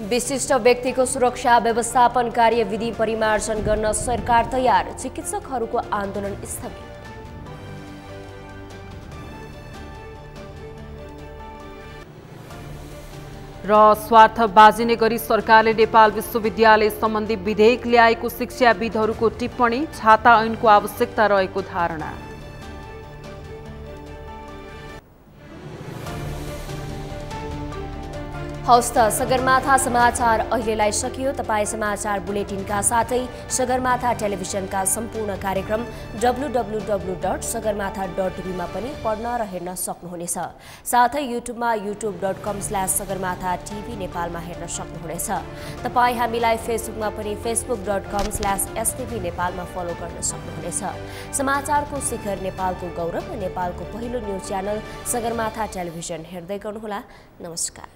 विशिष्ट व्यक्तिको सुरक्षा व्यवस्थापन कार्यविधि परिमार्जन गर्न सरकार तयार। चिकित्सकहरूको आन्दोलन स्थगित। र स्वार्थ बाजिने गरी सरकारले नेपाल विश्वविद्यालय सम्बन्धी विधेयक ल्याएको शिक्षाविदहरूको टिप्पणी। छाता ऐनको आवश्यकता रहेको धारणा। हवस् त सगरमाथा समाचार अहिलेलाई सकियो। तपाईँ समाचार बुलेटिनका साथै सगरमाथा टेलिभिजनका सम्पूर्ण कार्यक्रम www.sagarmatha.tv मा पनि पढ्न र हेर्न सक्नुहुनेछ। साथै युट्युबमा youtube.com/sagarmatha.tv नेपालमा हेर्न सक्नुहुनेछ। तपाईँ हामीलाई फेसबुकमा पनि facebook.com/stv नेपालमा फलो गर्न सक्नुहुनेछ। समाचारको शिखर नेपालको गौरव र नेपालको पहिलो न्युज च्यानल सगरमाथा टेलिभिजन हेर्दै गर्नुहोला। नमस्कार।